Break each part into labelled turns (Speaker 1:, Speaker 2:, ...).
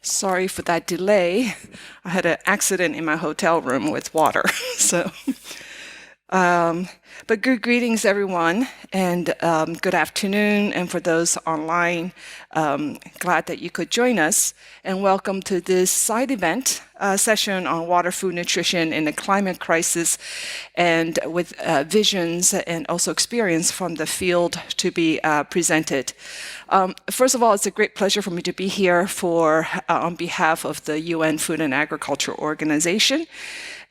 Speaker 1: Sorry for that delay. I had an accident in my hotel room with water. So, but good greetings, everyone, and good afternoon. And for those online, glad that you could join us. And welcome to this side event session on water, food, nutrition in the climate crisis, and with visions and also experience from the field to be presented. First of all, it's a great pleasure for me to be here on behalf of the UN Food and Agriculture Organization.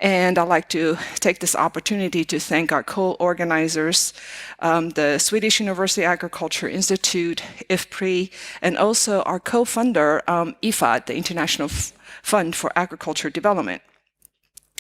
Speaker 1: And I'd like to take this opportunity to thank our co-organizers, the Swedish University Agriculture Institute, IFPRI, and also our co-funder, IFAD, the International Fund for Agriculture Development.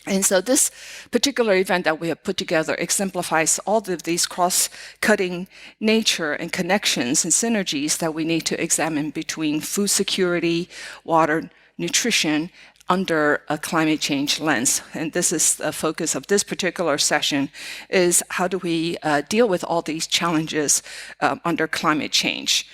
Speaker 1: And so this particular event that we have put together exemplifies all of these cross-cutting nature and connections and synergies that we need to examine between food security, water, nutrition, under a climate change lens. And this is the focus of this particular session, is how do we deal with all these challenges under climate change.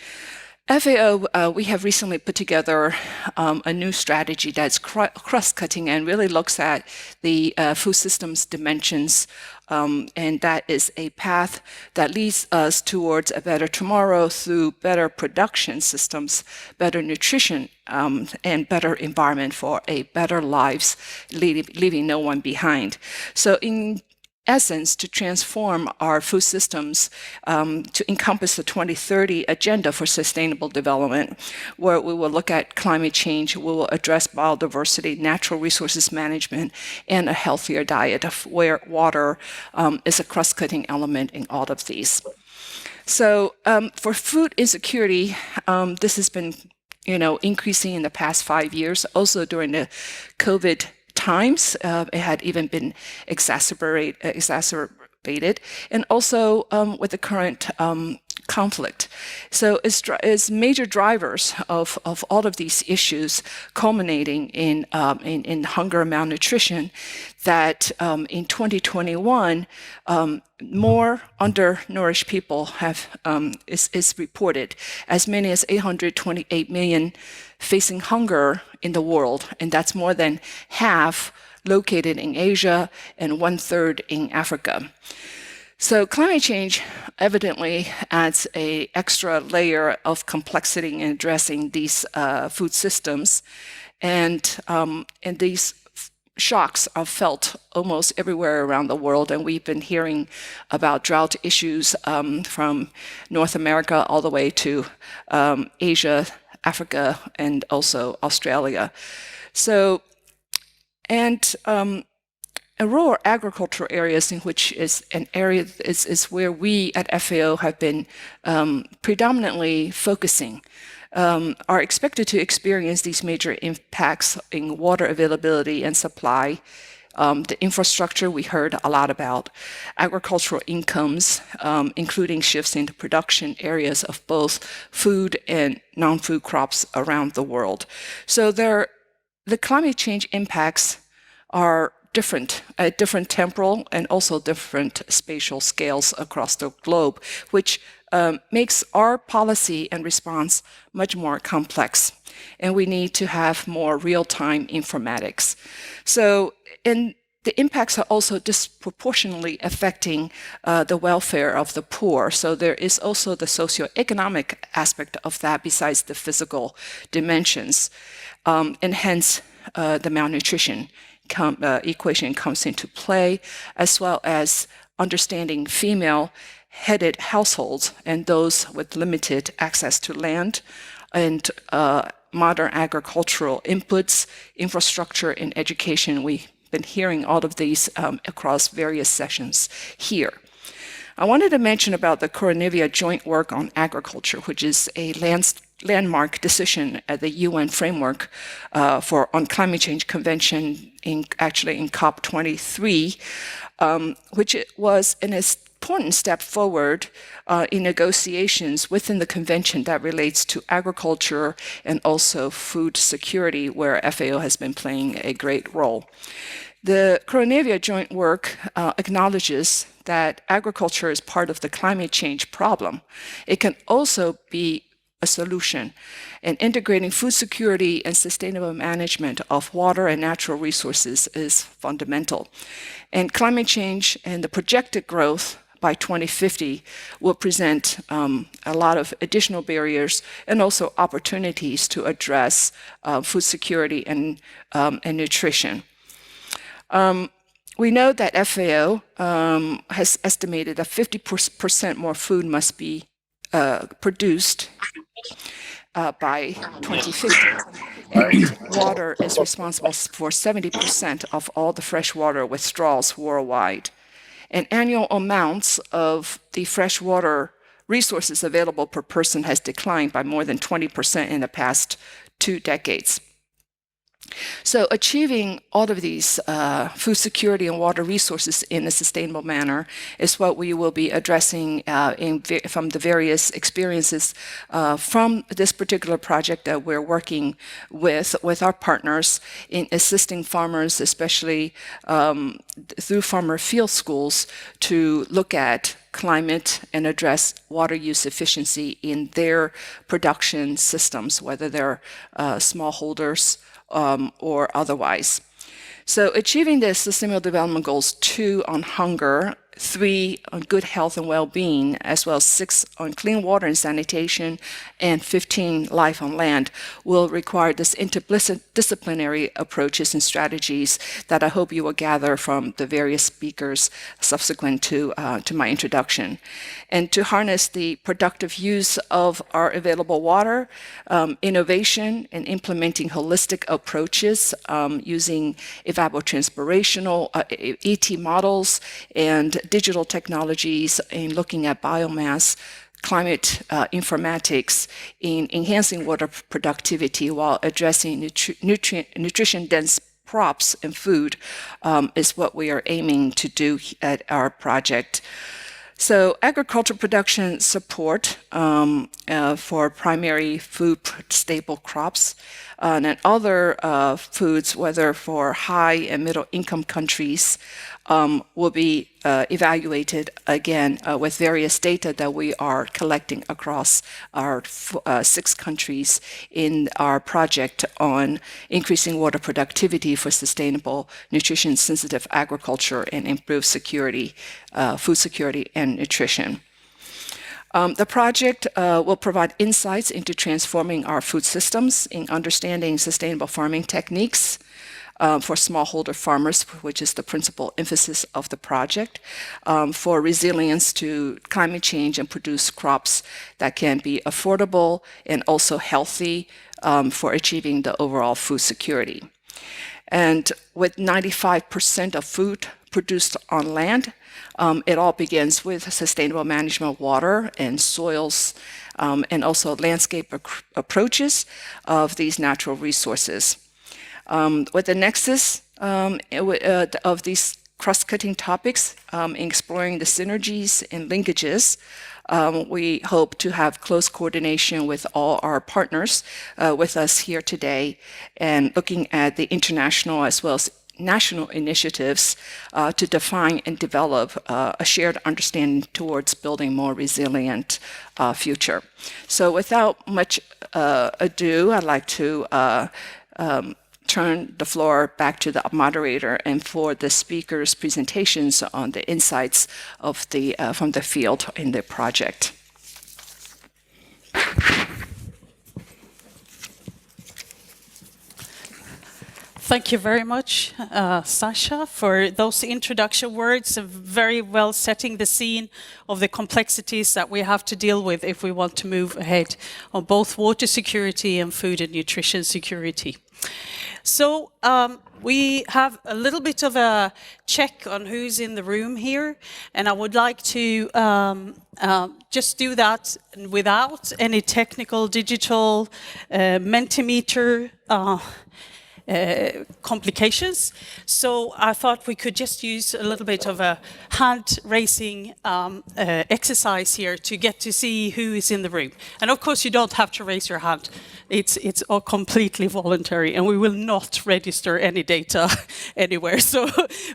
Speaker 1: FAO, we have recently put together a new strategy that's cross-cutting and really looks at the food systems dimensions, and that is a path that leads us towards a better tomorrow through better production systems, better nutrition, and better environment for a better lives, leaving no one behind. So in essence, to transform our food systems to encompass the 2030 agenda for sustainable development, where we will look at climate change, we will address biodiversity, natural resources management, and a healthier diet, where water is a cross-cutting element in all of these. So for food insecurity, this has been increasing in the past 5 years, also during the COVID times. It had even been exacerbated, and also with the current conflict. So it's major drivers of all of these issues culminating in hunger and malnutrition, that in 2021, more undernourished people is reported, as many as 828 million facing hunger in the world, and that's more than half located in Asia and 1/3 in Africa. So climate change evidently adds an extra layer of complexity in addressing these food systems, and these shocks are felt almost everywhere around the world, and we've been hearing about drought issues from North America all the way to Asia, Africa, and also Australia. So, and rural agricultural areas, in which is an area is where we at FAO have been predominantly focusing, are expected to experience these major impacts in water availability and supply, the infrastructure we heard a lot about, agricultural incomes, including shifts into production areas of both food and non-food crops around the world. So the climate change impacts are different at different temporal and also different spatial scales across the globe, which makes our policy and response much more complex. And we need to have more real-time informatics. So, and the impacts are also disproportionately affecting the welfare of the poor. So there is also the socioeconomic aspect of that besides the physical dimensions. And hence, the malnutrition equation comes into play, as well as understanding female-headed households and those with limited access to land, and modern agricultural inputs, infrastructure, and education. We've been hearing all of these across various sessions here. I wanted to mention about the Coronavia Joint Work on Agriculture, which is a landmark decision at the UN framework on climate change convention, actually in COP23, which was an important step forward in negotiations within the convention that relates to agriculture and also food security, where FAO has been playing a great role. The Coronavia Joint Work acknowledges that agriculture is part of the climate change problem. It can also be a solution. And integrating food security and sustainable management of water and natural resources is fundamental. And climate change and the projected growth by 2050 will present a lot of additional barriers and also opportunities to address food security and nutrition. We know that FAO has estimated that 50% more food must be produced by 2050. And water is responsible for 70% of all the fresh water withdrawals worldwide. And annual amounts of the fresh water resources available per person has declined by more than 20% in the past 2 decades. So achieving all of these food security and water resources in a sustainable manner is what we will be addressing from the various experiences from this particular project that we're working with our partners in assisting farmers, especially through farmer field schools, to look at climate and address water use efficiency in their production systems, whether they're smallholders or otherwise. So achieving the Sustainable Development Goals 2 on hunger, 3 on good health and well-being, as well as 6 on clean water and sanitation, and 15 life on land will require this interdisciplinary approaches and strategies that I hope you will gather from the various speakers subsequent to my introduction. And to harness the productive use of our available water, innovation and implementing holistic approaches using evapotranspirational ET models and digital technologies in looking at biomass, climate informatics in enhancing water productivity while addressing nutrition-dense crops and food is what we are aiming to do at our project. So agriculture production support for primary food staple crops and other foods, whether for high and middle income countries, will be evaluated again with various data that we are collecting across our 6 countries in our project on increasing water productivity for sustainable nutrition-sensitive agriculture and improved security, food security and nutrition. The project will provide insights into transforming our food systems in understanding sustainable farming techniques, for smallholder farmers, which is the principal emphasis of the project, for resilience to climate change and produce crops that can be affordable and also healthy for achieving the overall food security. And with 95% of food produced on land, it all begins with sustainable management of water and soils and also landscape approaches of these natural resources. With the nexus of these cross-cutting topics, exploring the synergies and linkages, we hope to have close coordination with all our partners with us here today and looking at the international as well as national initiatives to define and develop a shared understanding towards building more resilient future. So without much ado, I'd like to turn the floor back to the moderator and for the speakers' presentations on the insights of the from the field in the project.
Speaker 2: Thank you very much, Sasha, for those introduction words, very well setting the scene of the complexities that we have to deal with if we want to move ahead on both water security and food and nutrition security. So we have a little bit of a check on who's in the room here, and I would like to just do that without any technical digital Mentimeter complications. So I thought we could just use a little bit of a hand-raising exercise here to get to see who is in the room. And of course, you don't have to raise your hand. It's all completely voluntary, and we will not register any data anywhere, so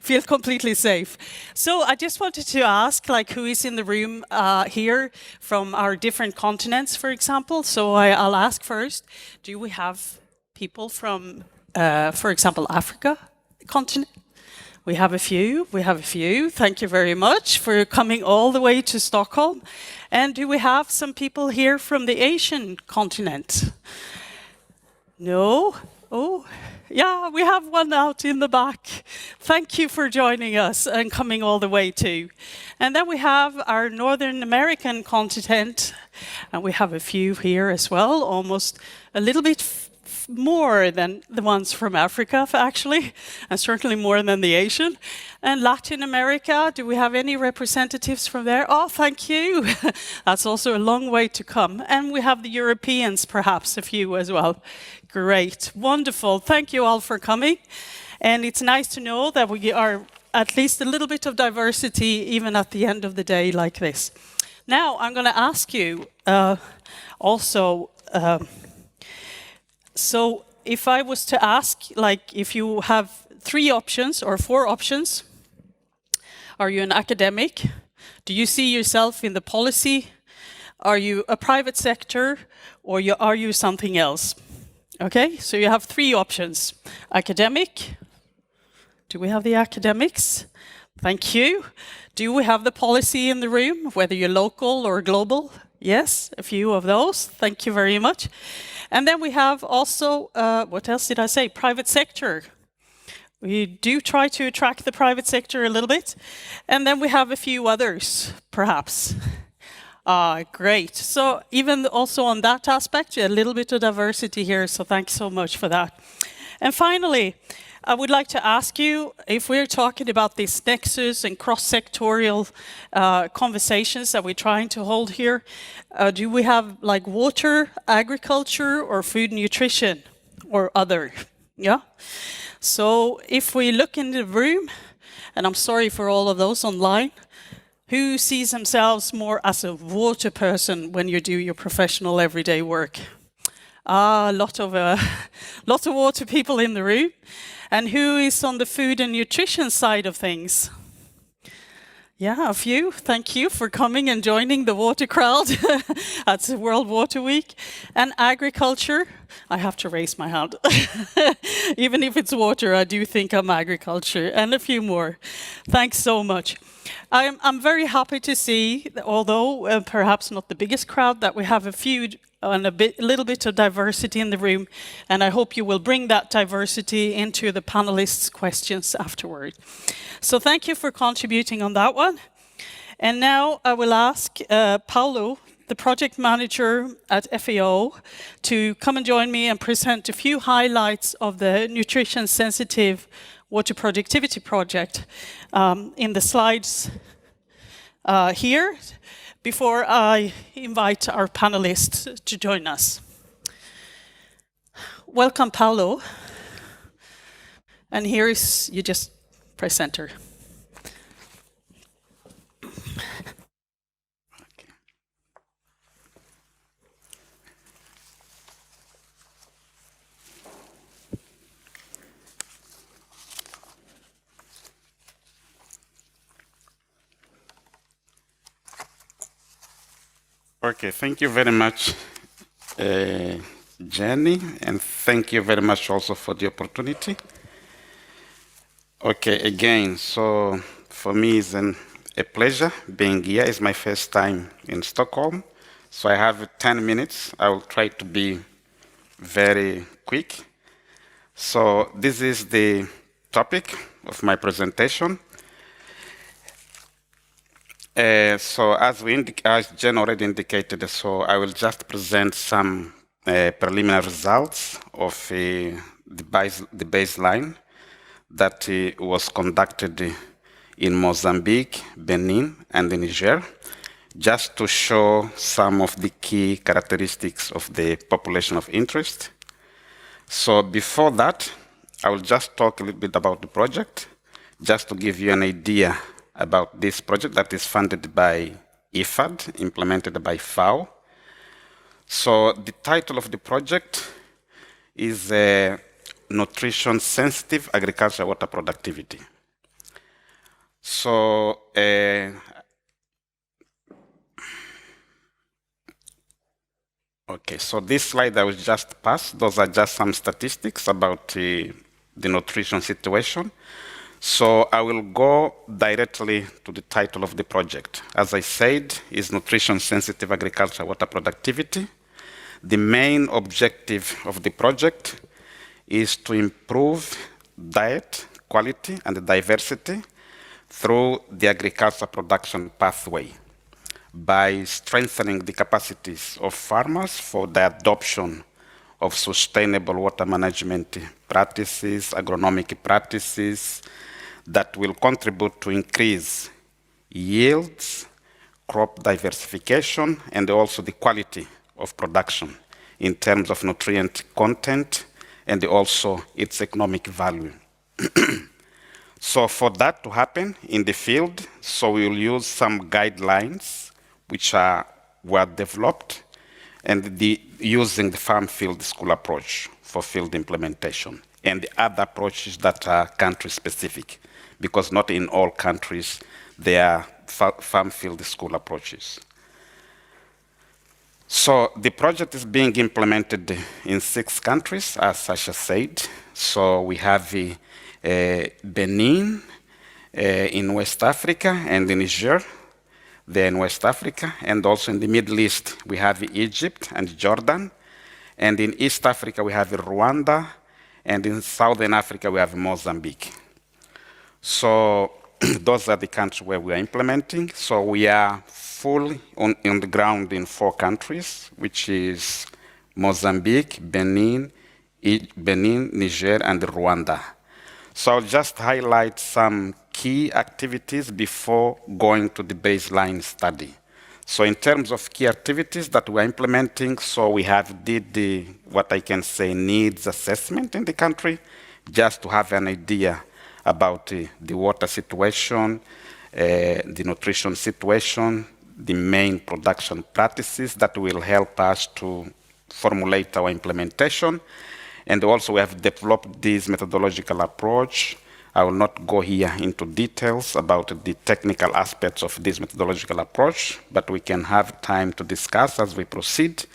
Speaker 2: feel completely safe. So I just wanted to ask, like, who is in the room here from our different continents, for example? So I'll ask first, do we have people from, for example, Africa continent? We have a few. Thank you very much for coming all the way to Stockholm. And do we have some people here from the Asian continent? No? Oh, yeah, we have one out in the back. Thank you for joining us and coming all the way too. And then we have our Northern American continent, and we have a few here as well, almost a little bit more than the ones from Africa, actually, and certainly more than the Asian. And Latin America, do we have any representatives from there? Oh, thank you. That's also a long way to come. And we have the Europeans, perhaps, a few as well. Great, wonderful. Thank you all for coming. And it's nice to know that we are at least a little bit of diversity, even at the end of the day like this. Now, I'm going to ask you also, so if I was to ask, like, if you have 3 options or 4 options, are you an academic? Do you see yourself in the policy? Are you a private sector, or are you something else? Okay, so you have 3 options. Academic. Do we have the academics? Thank you. Do we have the policy in the room, whether you're local or global? Yes, a few of those. Thank you very much. And then we have also, what else did I say? Private sector. We do try to attract the private sector a little bit. And then we have a few others, perhaps. Great. So even also on that aspect, a little bit of diversity here. So thanks so much for that. And finally, I would like to ask you, if we're talking about this nexus and cross-sectorial conversations that we're trying to hold here, do we have like water, agriculture, or food nutrition, or other? Yeah? So if we look in the room, and I'm sorry for all of those online, who sees themselves more as a water person when you do your professional everyday work? A lot of water people in the room. And who is on the food and nutrition side of things? Yeah, a few. Thank you for coming and joining the water crowd. That's World Water Week. And agriculture. I have to raise my hand. Even if it's water, I do think I'm agriculture. And a few more. Thanks so much. I'm very happy to see, although perhaps not the biggest crowd, that we have a few and a little bit of diversity in the room, and I hope you will bring that diversity into the panelists' questions afterward. So thank you for contributing on that one. And now I will ask Paulo, the project manager at FAO, to come and join me and present a few highlights of the nutrition-sensitive water productivity project in the slides here, before I invite our panelists to join us. Welcome, Paulo. And here is, you just press enter.
Speaker 3: Okay, thank you very much, Jenny, and thank you very much also for the opportunity. Okay, again, so for me it's a pleasure being here. It's my first time in Stockholm, so I have 10 minutes. I will try to be very quick. So this is the topic of my presentation. So as Jen already indicated, so I will just present some preliminary results of the baseline that was conducted in Mozambique, Benin, and Niger, just to show some of the key characteristics of the population of interest. So before that, I will just talk a little bit about the project, just to give you an idea about this project that is funded by IFAD, implemented by FAO. So the title of the project is Nutrition Sensitive Agriculture Water Productivity. So okay, so this slide I will just pass. Those are just some statistics about the nutrition situation. So I will go directly to the title of the project. As I said, is Nutrition Sensitive Agriculture Water Productivity. The main objective of the project is to improve diet quality and diversity through the agriculture production pathway by strengthening the capacities of farmers for the adoption of sustainable water management practices, agronomic practices that will contribute to increase yields, crop diversification, and also the quality of production in terms of nutrient content and also its economic value. So for that to happen in the field, so we will use some guidelines which were developed and using the farm field school approach for field implementation and the other approaches that are country specific, because not in all countries there are farm field school approaches. So the project is being implemented in 6 countries, as Sasha said. So we have Benin in West Africa and in Niger, there in West Africa, and also in the Middle East we have Egypt and Jordan, and in East Africa we have Rwanda, and in Southern Africa we have Mozambique. So those are the countries where we are implementing. So we are fully on the ground in 4 countries, which is Mozambique, Benin, Niger, and Rwanda. So I'll just highlight some key activities before going to the baseline study. So in terms of key activities that we're implementing, so we did what I can say needs assessment in the country, just to have an idea about the water situation, the nutrition situation, the main production practices that will help us to formulate our implementation. And also we have developed this methodological approach. I will not go here into details about the technical aspects of this methodological approach, but we can have time to discuss as we proceed.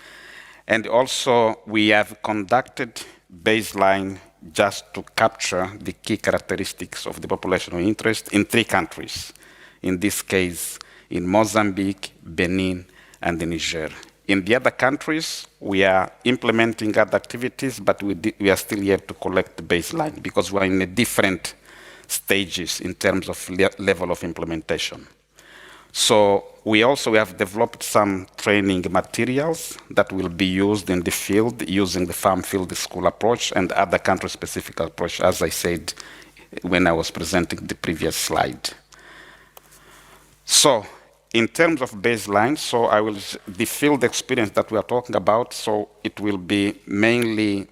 Speaker 3: And also we have conducted baseline just to capture the key characteristics of the population of interest in 3 countries. In this case, in Mozambique, Benin, and Niger. In the other countries, we are implementing other activities, but we are still yet to collect the baseline because we are in a different stages in terms of level of implementation. So we have developed some training materials that will be used in the field using the farm field school approach and other country-specific approach, as I said when I was presenting the previous slide. So in terms of baseline, so the field experience that we are talking about, so it will be mainly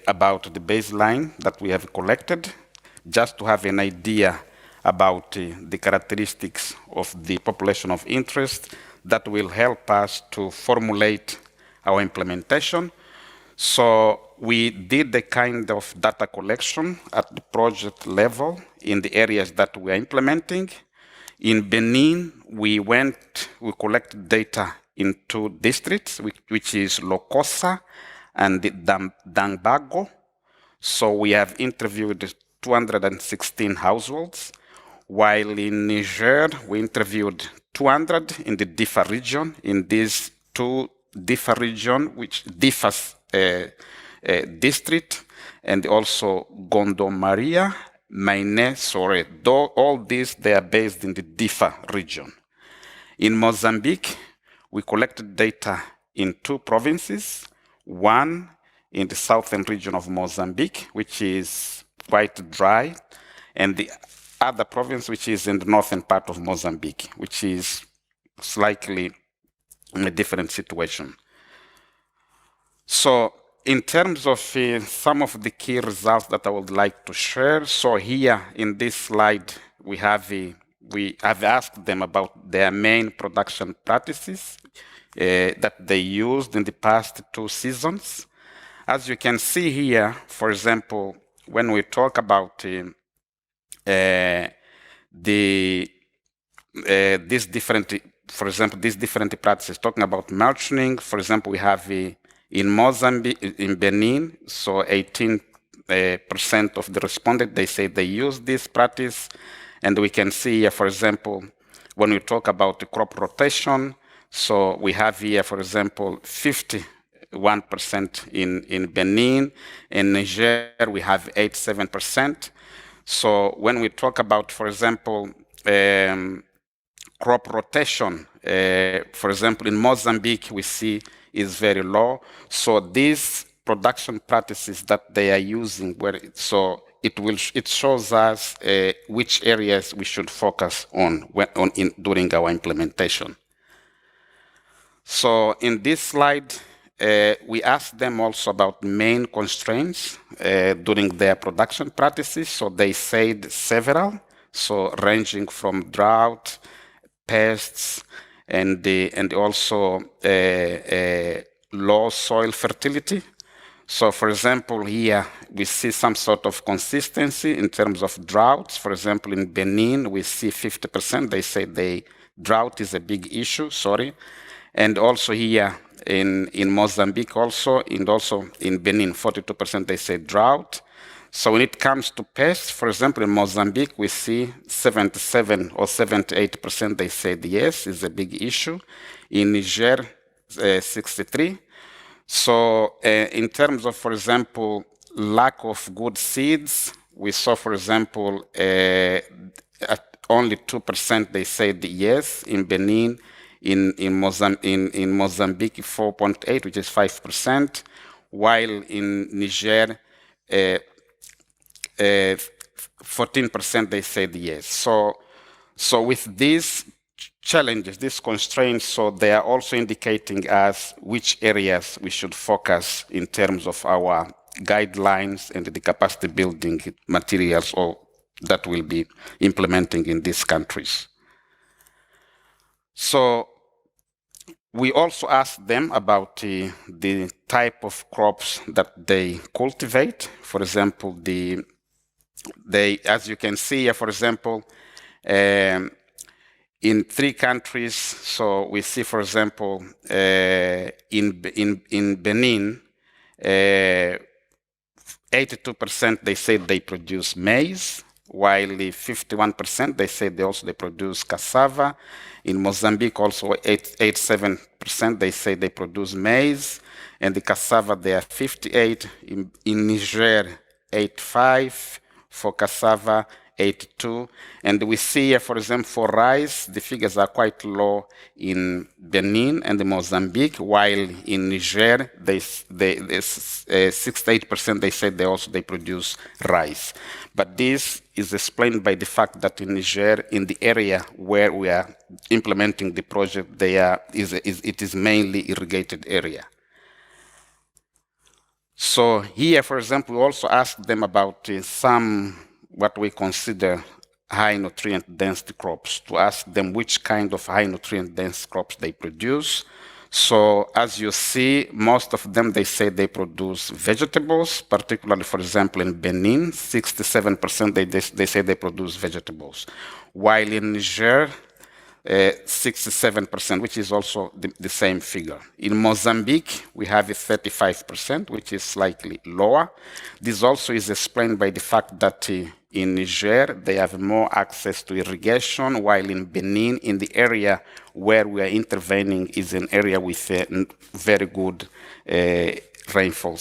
Speaker 3: about the baseline that we have collected, just to have an idea about the characteristics of the population of interest that will help us to formulate our implementation. So we did a kind of data collection at the project level in the areas that we are implementing. In Benin, we collected data in 2 districts, which is Lokossa and Dambago. So we have interviewed 216 households, while in Niger, we interviewed 200 in the Difa region. In these 2 Difa region, which Difa's district, and also Gondo Maria, Maine, Sore. All these, they are based in the Difa region. In Mozambique, we collected data in 2 provinces, one in the southern region of Mozambique, which is quite dry, and the other province, which is in the northern part of Mozambique, which is slightly in a different situation. So in terms of some of the key results that I would like to share, so here in this slide, we have asked them about their main production practices that they used in the past 2 seasons. As you can see here, for example, when we talk about these different practices, talking about mulching, for example, we have in Mozambique, in Benin, so 18% of the respondents, they say they use this practice. And we can see here, for example, when we talk about the crop rotation, so we have here, for example, 51% in Benin. In Niger, we have 87%. So when we talk about, for example, crop rotation, for example, in Mozambique, we see is very low. So these production practices that they are using, it shows us which areas we should focus on during our implementation. So in this slide, we asked them also about main constraints during their production practices. So they said several, so ranging from drought, pests, and also low soil fertility. So, for example, here we see some sort of consistency in terms of droughts. For example, in Benin, we see 50%. They say drought is a big issue, And also here in Mozambique also, and also in Benin, 42% they say drought. So when it comes to pests, for example, in Mozambique, we see 77 or 78% they said yes, is a big issue. In Niger, 63. So in terms of, for example, lack of good seeds, we saw, for example, only 2% they said yes in Benin, in Mozambique 4.8, which is 5%, while in Niger 14% they said yes. So with these challenges, these constraints, so they are also indicating us which areas we should focus in terms of our guidelines and the capacity building materials or that we'll be implementing in these countries. So we also asked them about the type of crops that they cultivate. For example, as you can see here, for example, in 3 countries, so we see, for example, in Benin, 82% they say they produce maize, while 51% they say they produce cassava. In Mozambique, also 87% they say they produce maize, and the cassava they are 58. In Niger, 85 for cassava. 82, and we see here, for example, for rice, the figures are quite low in Benin and Mozambique, while in Niger, 68% they say they produce rice. But this is explained by the fact that in Niger, in the area where we are implementing the project, it is mainly irrigated area. So here, for example, we also asked them about some what we consider high nutrient density crops, to ask them which kind of high nutrient dense crops they produce. So as you see, most of them, they say they produce vegetables, particularly, for example, in Benin, 67% they say they produce vegetables. While in Niger, 67%, which is also the same figure. In Mozambique, we have 35%, which is slightly lower. This also is explained by the fact that in Niger, they have more access to irrigation, while in Benin, in the area where we are intervening, is an area with very good rainfall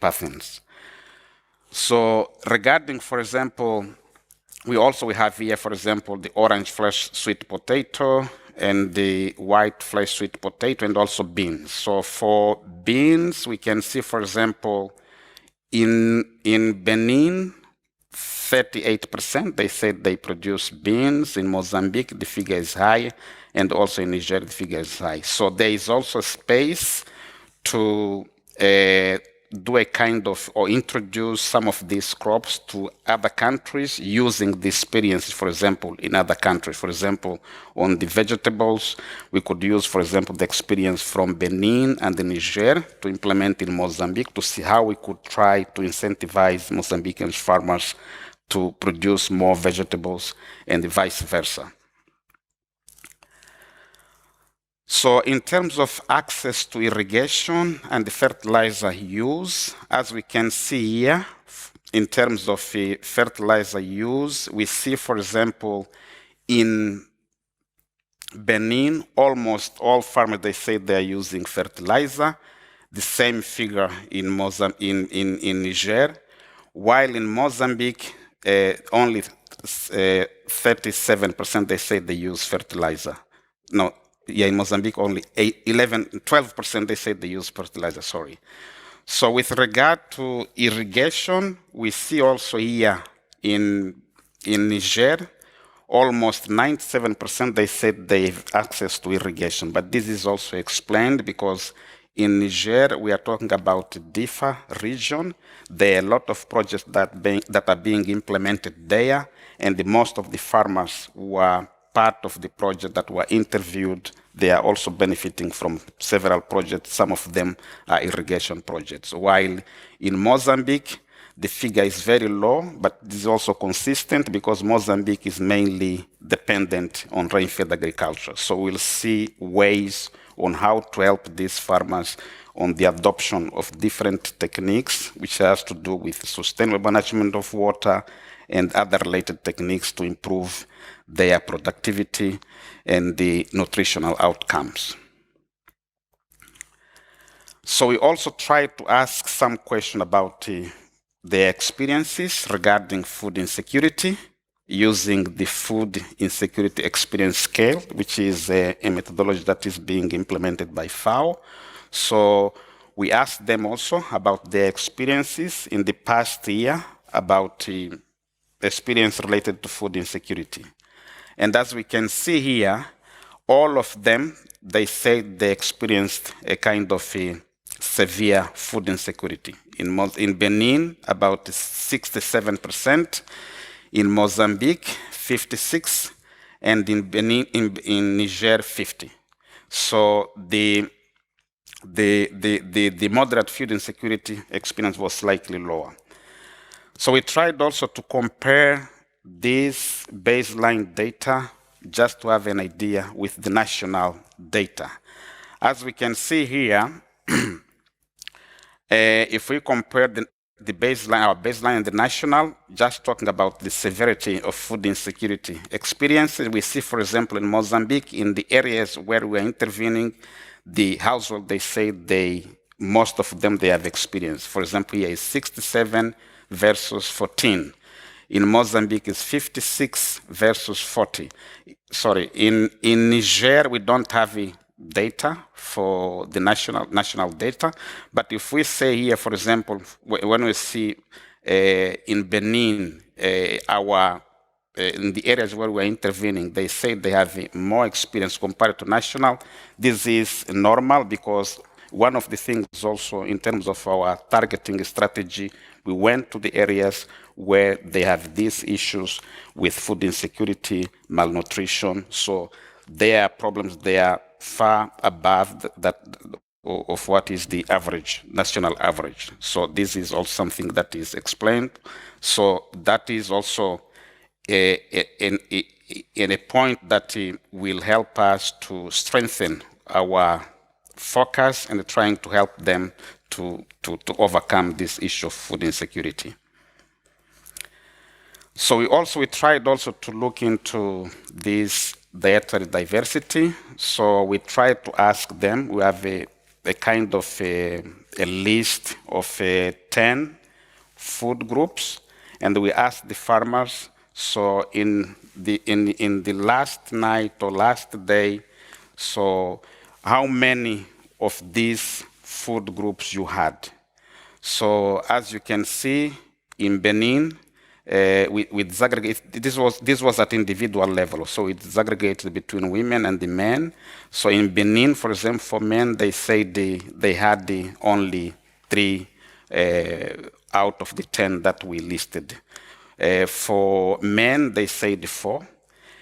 Speaker 3: patterns. So regarding, for example, we have here, for example, the orange flesh sweet potato and the white flesh sweet potato, and also beans. So for beans, we can see, for example, in Benin, 38%, they said they produce beans. In Mozambique, the figure is high, and also in Niger, the figure is high. So there is also space to do a kind of, or introduce some of these crops to other countries using the experiences, for example, in other countries. For example, on the vegetables, we could use, for example, the experience from Benin and the Niger to implement in Mozambique to see how we could try to incentivize Mozambican farmers to produce more vegetables and vice versa. So in terms of access to irrigation and the fertilizer use, as we can see here, in terms of fertilizer use, we see, for example, in Benin, almost all farmers, they say they're using fertilizer. The same figure in Niger, while in Mozambique, only 37% they say they use fertilizer. No. Yeah, in Mozambique, only 12% they say they use fertilizer, sorry. So with regard to irrigation, we see also here in Niger, almost 97% they said they have access to irrigation. But this is also explained because in Niger, we are talking about the Difa region. There are a lot of projects that are being implemented there, and most of the farmers who are part of the project that were interviewed, they are also benefiting from several projects. Some of them are irrigation projects. While in Mozambique, the figure is very low, but this is also consistent because Mozambique is mainly dependent on rain-fed agriculture. So we'll see ways on how to help these farmers on the adoption of different techniques, which has to do with sustainable management of water and other related techniques to improve their productivity and the nutritional outcomes. So we also try to ask some question about their experiences regarding food insecurity using the food insecurity experience scale, which is a methodology that is being implemented by FAO. So we asked them also about their experiences in the past year about experience related to food insecurity. And as we can see here, all of them, they say they experienced a kind of severe food insecurity. In Benin, about 67%, in Mozambique, 56%, and in Benin, in Niger, 50%. So the moderate food insecurity experience was slightly lower. So we tried also to compare this baseline data just to have an idea with the national data. As we can see here, if we compare the baseline, our baseline and the national, just talking about the severity of food insecurity experiences, we see, for example, in Mozambique, in the areas where we are intervening, the household, they say most of them, they have experienced. For example, here is 67 versus 14. In Mozambique, it's 56 versus 40. Sorry, in Niger, we don't have data for the national data. But if we say here, for example, when we see in Benin, in the areas where we're intervening, they say they have more experience compared to national. This is normal because one of the things also in terms of our targeting strategy, we went to the areas where they have these issues with food insecurity, malnutrition. So their problems, they are far above that of what is the average, national average. So this is also something that is explained. So that is also in a point that will help us to strengthen our focus and trying to help them to overcome this issue of food insecurity. So we tried also to look into this dietary diversity. So we tried to ask them, we have a kind of a list of 10 food groups, and we asked the farmers, so in the last night or last day, so how many of these food groups you had. So as you can see, in Benin, with disaggregate, this was at individual level, so it's disaggregated between women and the men. So in Benin, for example, for men, they say they had only 3 out of the 10 that we listed. For men, they said 4.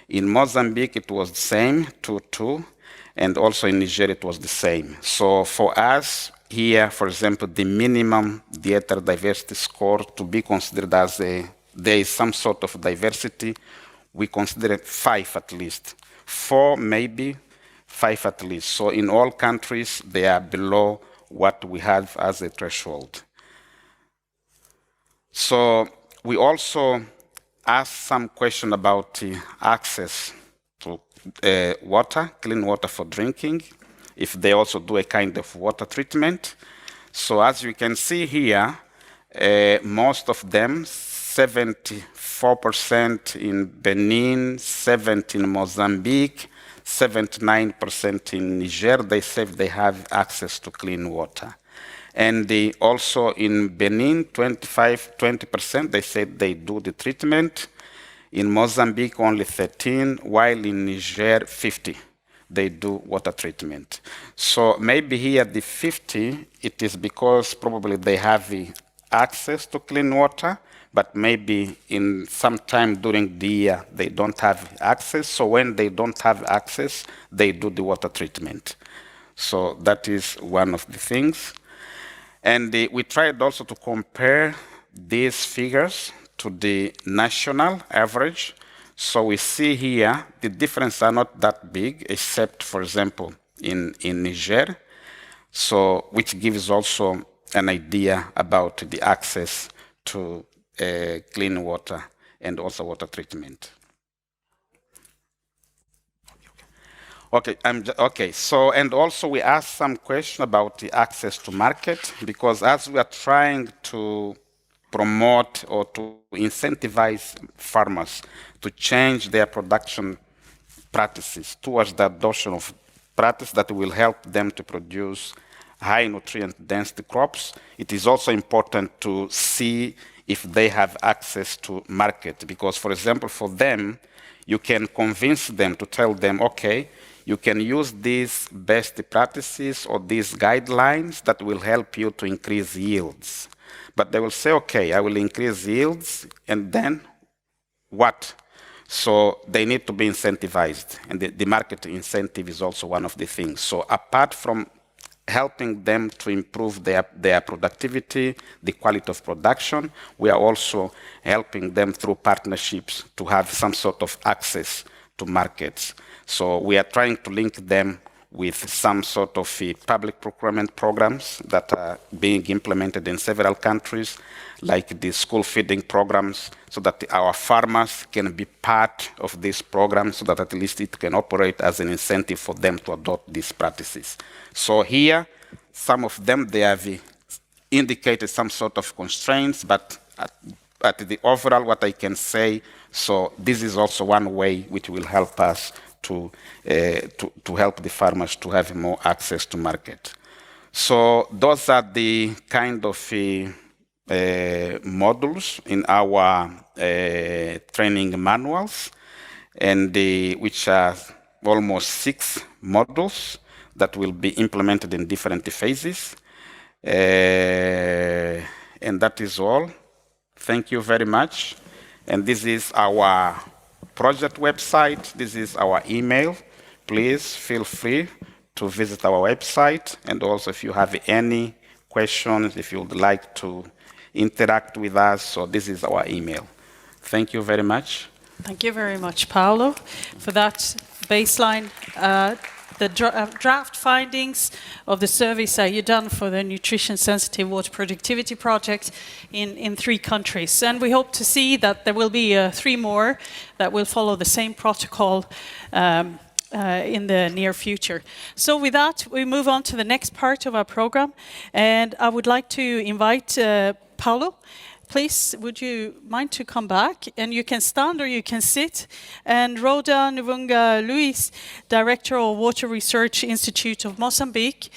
Speaker 3: In Mozambique, it was the same, 2. And also in Niger, it was the same. So for us here, for example, the minimum dietary diversity score to be considered as there is some sort of diversity, we consider it 5 at least. 4 maybe, 5 at least. So in all countries, they are below what we have as a threshold. So we also asked some question about access to water, clean water for drinking, if they also do a kind of water treatment. So as you can see here, most of them, 74% in Benin, 70% in Mozambique, 79% in Niger, they say they have access to clean water. And also in Benin, 20%, they said they do the treatment. In Mozambique, only 13, while in Niger, 50, they do water treatment. So maybe here the 50, it is because probably they have the access to clean water, but maybe in some time during the year, they don't have access. So when they don't have access, they do the water treatment. So that is one of the things. And we tried also to compare these figures to the national average. So we see here the differences are not that big, except, for example, in Niger, so which gives also an idea about the access to clean water and also water treatment. Okay, so, and also we asked some question about the access to market, because as we are trying to promote or to incentivize farmers to change their production practices towards the adoption of practice that will help them to produce high nutrient density crops, it is also important to see if they have access to market. Because, for example, for them, you can convince them to tell them, okay, you can use these best practices or these guidelines that will help you to increase yields. But they will say, okay, I will increase yields, and then what? So they need to be incentivized, and the market incentive is also one of the things. So apart from helping them to improve their productivity, the quality of production, we are also helping them through partnerships to have some sort of access to markets. So we are trying to link them with some sort of public procurement programs that are being implemented in several countries, like the school feeding programs, so that our farmers can be part of this program, so that at least it can operate as an incentive for them to adopt these practices. So here, some of them, they have indicated some sort of constraints, but at the overall, what I can say, so this is also one way which will help us to help the farmers to have more access to market. So those are the kind of modules in our training manuals, and which are almost 6 modules that will be implemented in different phases. And that is all. Thank you very much. And this is our project website. This is our email. Please feel free to visit our website. And also, if you have any questions, if you would like to interact with us, so this is our email. Thank you very much.
Speaker 2: Thank you very much, Paolo, for that baseline. The draft findings of the surveys that you've done for the nutrition-sensitive water productivity project in 3 countries. And we hope to see that there will be 3 more that will follow the same protocol in the near future. So with that, we move on to the next part of our program. And I would like to invite Paolo. Please, would you mind to come back? And you can stand or you can sit. And Rhoda Nvunga Luis, Director of Water Research Institute of Mozambique,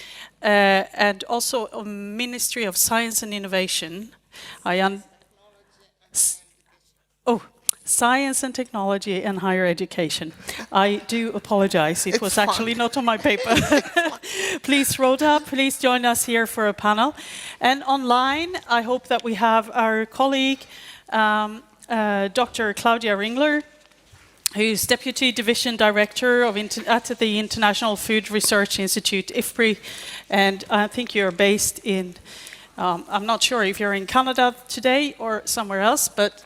Speaker 2: and also Ministry of Science and Innovation. Science and Technology and Higher Education. I do apologize, it was actually not on my paper. Please, Rhoda, please join us here for a panel. And online, I hope that we have our colleague, Dr. Claudia Ringler, who's Deputy Division Director at the International Food Research Institute, IFPRI, and I think you're based in, I'm not sure if you're in Canada today or somewhere else, but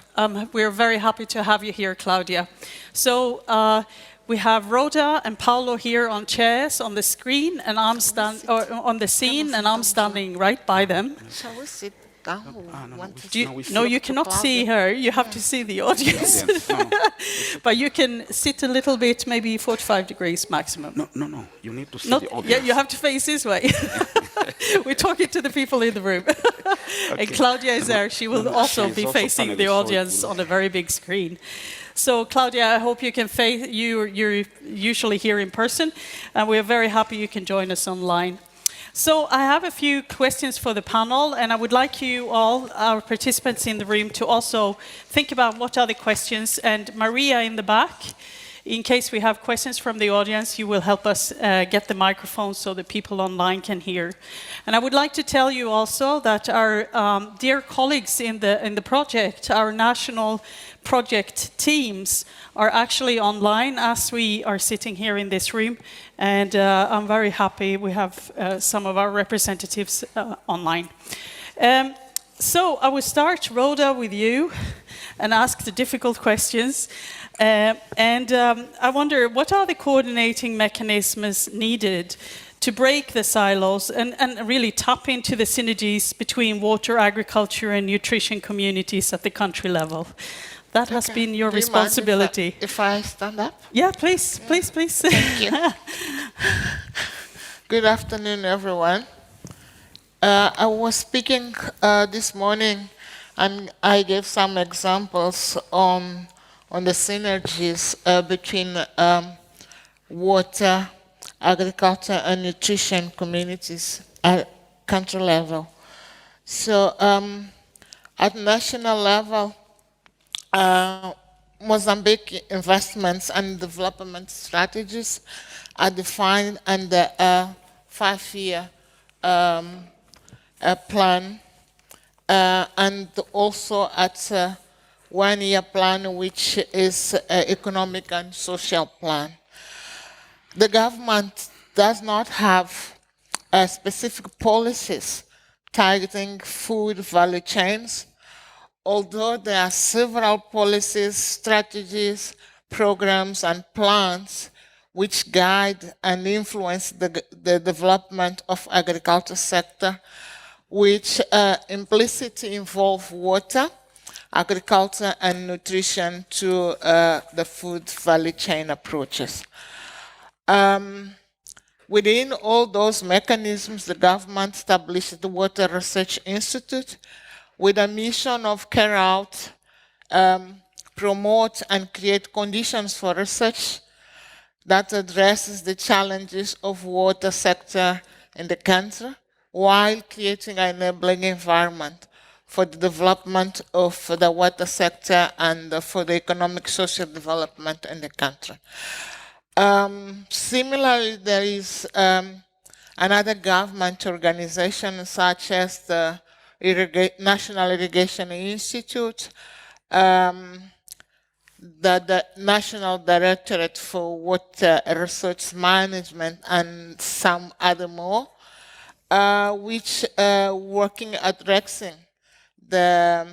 Speaker 2: we're very happy to have you here, Claudia. So we have Rhoda and Paolo here on chairs on the screen, and I'm on the scene, and I'm standing right by them.
Speaker 4: Shall we sit down?
Speaker 2: No, you cannot see her. You have to see the audience. But you can sit a little bit, maybe 45 degrees maximum.
Speaker 3: No. You need to see the audience.
Speaker 2: Yeah, you have to face this way. We're talking to the people in the room. Okay. And Claudia is there. She will also be facing the audience on a very big screen. So, Claudia, I hope you can face. You're usually here in person, and we're very happy you can join us online. So I have a few questions for the panel, and I would like you all, our participants in the room, to also think about what are the questions. And Maria in the back, in case we have questions from the audience, you will help us get the microphone so the people online can hear. And I would like to tell you also that our dear colleagues in the project, our national project teams, are actually online as we are sitting here in this room. And I'm very happy we have some of our representatives online. So I will start, Rhoda, with you and ask the difficult questions. I wonder, what are the coordinating mechanisms needed to break the silos and really tap into the synergies between water, agriculture and nutrition communities at the country level? That has been your responsibility.
Speaker 4: If I stand up?
Speaker 2: Yeah, please.
Speaker 4: Thank you. Good afternoon, everyone. I was speaking this morning, and I gave some examples on the synergies between water, agriculture, and nutrition communities at country level. So at national level, Mozambique investments and development strategies are defined under a 5-year plan, and also at a 1-year plan, which is an economic and social plan. The government does not have specific policies targeting food value chains, although there are several policies, strategies, programs, and plans which guide and influence the development of agriculture sector, which implicitly involve water, agriculture, and nutrition to the food value chain approaches. Within all those mechanisms, the government established the Water Research Institute with a mission of carry out, promote, and create conditions for research that addresses the challenges of water sector in the country, while creating an enabling environment for the development of the water sector and for the economic social development in the country. Similarly, there is another government organization such as the National Irrigation Institute, the National Directorate for Water Resource Management, and some other more, which are working at addressing the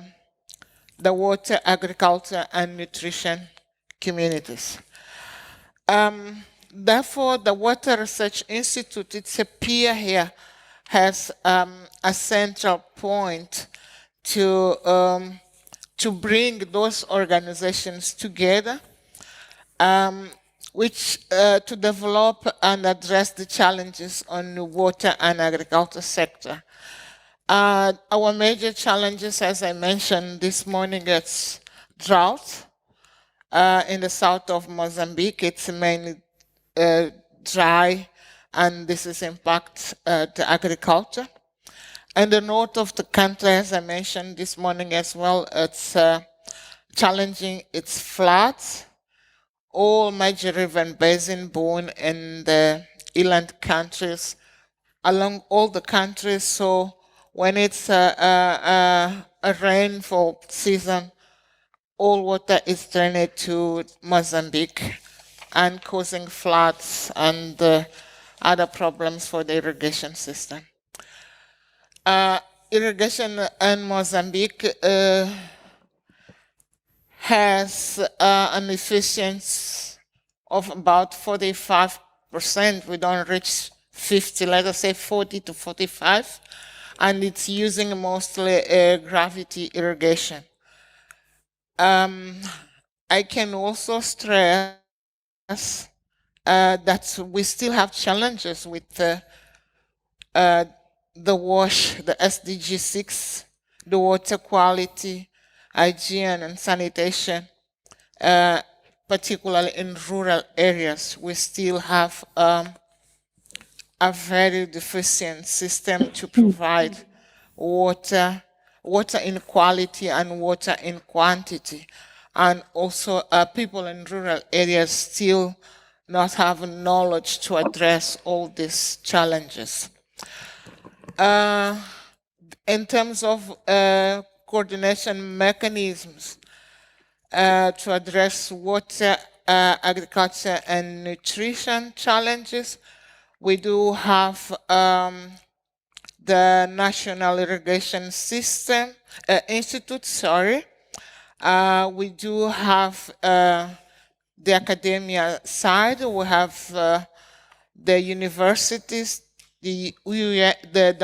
Speaker 4: water, agriculture, and nutrition communities. Therefore, the Water Research Institute, its a peer here, has a central point to bring those organizations together, which to develop and address the challenges on the water and agriculture sector. Our major challenges, as I mentioned this morning, it's drought. In the south of Mozambique, it's mainly dry, and this is impact to agriculture. And the north of the country, as I mentioned this morning as well, it's challenging, it's floods. All major river and basin born in the inland countries, along all the countries. So when it's a rainfall season, all water is drained to Mozambique and causing floods and other problems for the irrigation system. Irrigation in Mozambique has an efficiency of about 45%. We don't reach 50, let us say 40 to 45, and it's using mostly gravity irrigation. I can also stress that we still have challenges with the WASH, the SDG 6, the water quality, hygiene and sanitation, particularly in rural areas. We still have a very deficient system to provide water in quality and water in quantity. And also people in rural areas still not have knowledge to address all these challenges. In terms of coordination mechanisms to address water, agriculture, and nutrition challenges, we do have the National Irrigation System Institute. We do have the academia side. We have the universities. The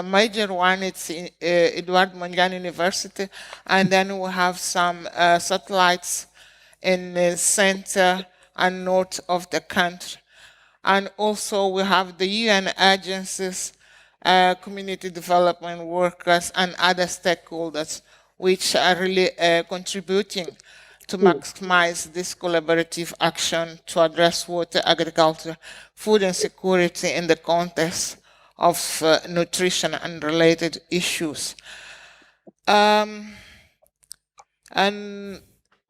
Speaker 4: major one, it's Edward Mondlane University, and then we have some satellites in the center and north of the country. And also we have the UN agencies, community development workers, and other stakeholders, which are really contributing to maximize this collaborative action to address water, agriculture, food insecurity in the context of nutrition and related issues. And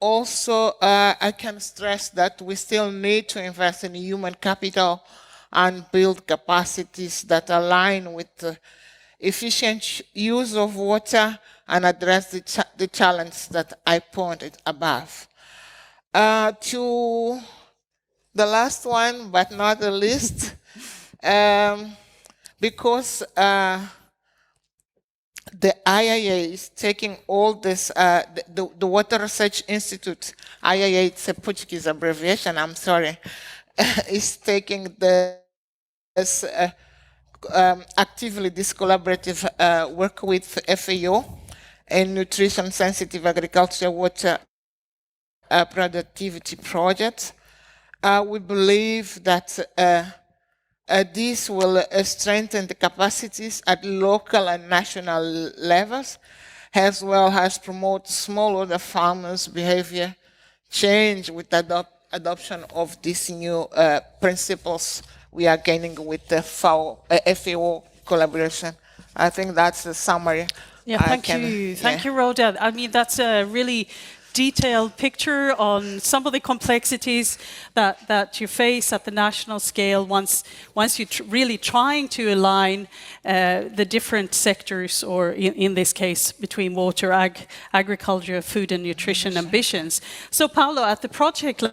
Speaker 4: also, I can stress that we still need to invest in human capital and build capacities that align with the efficient use of water and address the challenge that I pointed above. To the last one, but not the least, because the IIA is taking all this, the Water Research Institute, IIA, it's a Portuguese abbreviation, I'm sorry, is taking this actively this collaborative work with FAO in nutrition sensitive agriculture water productivity project. We believe that this will strengthen the capacities at local and national levels, as well as promote smallholder farmers' behavior change with adoption of these new principles we are gaining with the FAO collaboration. I think that's the summary.
Speaker 2: Yeah, thank you. Thank you, Rhoda. I mean, that's a really detailed picture on some of the complexities that you face at the national scale once you're really trying to align the different sectors, or in this case, between water, agriculture, food and nutrition ambitions. So Paolo, at the project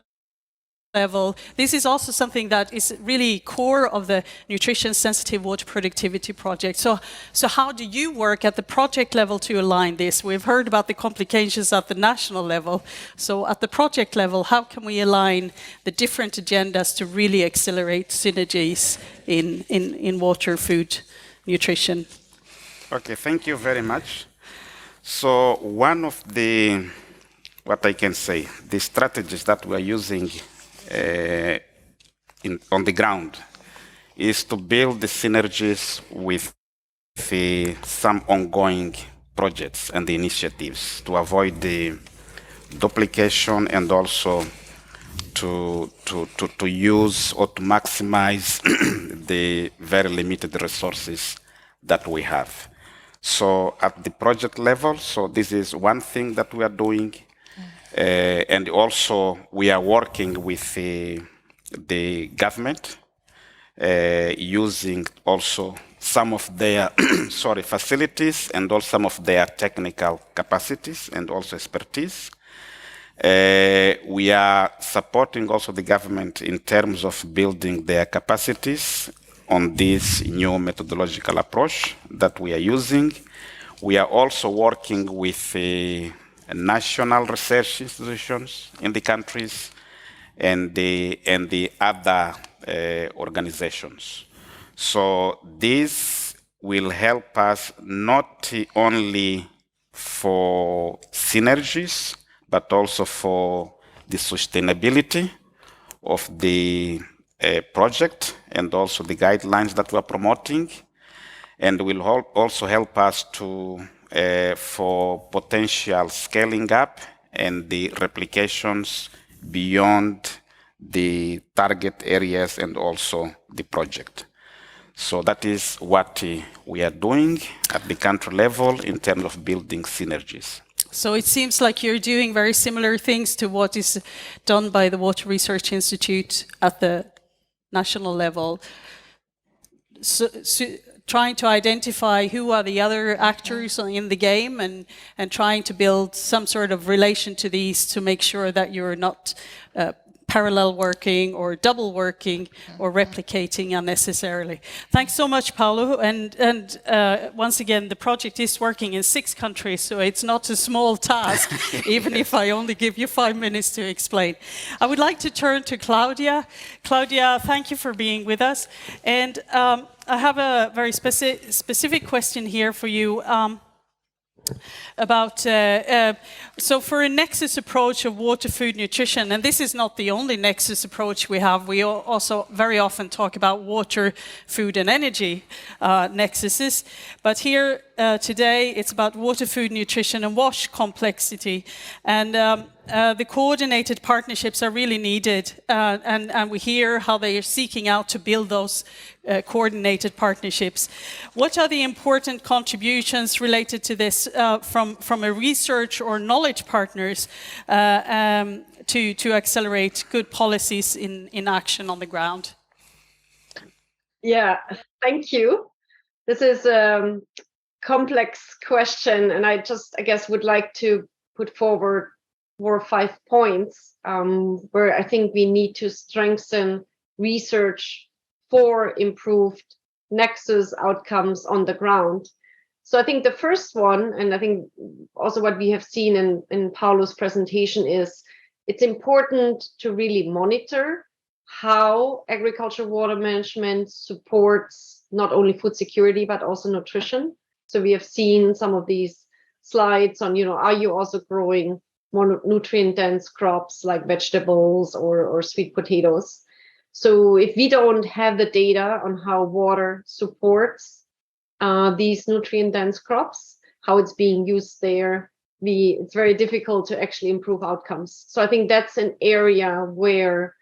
Speaker 2: level, this is also something that is really core of the nutrition sensitive water productivity project. So how do you work at the project level to align this? We've heard about the complications at the national level. So at the project level, how can we align the different agendas to really accelerate synergies in water, food, nutrition?
Speaker 3: Okay, thank you very much. So one of the, what I can say, the strategies that we are using on the ground is to build the synergies with some ongoing projects and the initiatives to avoid the duplication and also to use or to maximize the very limited resources that we have. So at the project level, so this is one thing that we are doing. And also we are working with the government, using also some of their facilities and also some of their technical capacities and also expertise. We are supporting also the government in terms of building their capacities on this new methodological approach that we are using. We are also working with national research institutions in the countries and the other organizations. So this will help us not only for synergies, but also for the sustainability of the project and also the guidelines that we are promoting, and will also help us to for potential scaling up and the replications beyond the target areas and also the project. So that is what we are doing at the country level in terms of building synergies.
Speaker 2: So it seems like you're doing very similar things to what is done by the Water Research Institute at the national level. So trying to identify who are the other actors in the game and trying to build some sort of relation to these to make sure that you're not parallel working or double working or replicating unnecessarily. Thanks so much, Paulo. And once again, the project is working in 6 countries, so it's not a small task, even if I only give you 5 minutes to explain. I would like to turn to Claudia. Claudia, thank you for being with us. And I have a very specific question here for you. About so for a nexus approach of water, food, nutrition, and this is not the only nexus approach we have. We also very often talk about water, food, and energy nexuses. But here today, it's about water, food, nutrition, and WASH complexity. And the coordinated partnerships are really needed, and we hear how they are seeking out to build those coordinated partnerships. What are the important contributions related to this from a research or knowledge partners to accelerate good policies in action on the ground?
Speaker 5: Yeah, thank you. This is a complex question, and I guess would like to put forward 4 or 5 points where I think we need to strengthen research for improved nexus outcomes on the ground. So I think the first one, and I think also what we have seen in Paulo's presentation, is it's important to really monitor how agricultural water management supports not only food security, but also nutrition. So we have seen some of these slides on, are you also growing more nutrient-dense crops like vegetables or sweet potatoes? So if we don't have the data on how water supports these nutrient-dense crops, how it's being used there, it's very difficult to actually improve outcomes. So I think that's an area where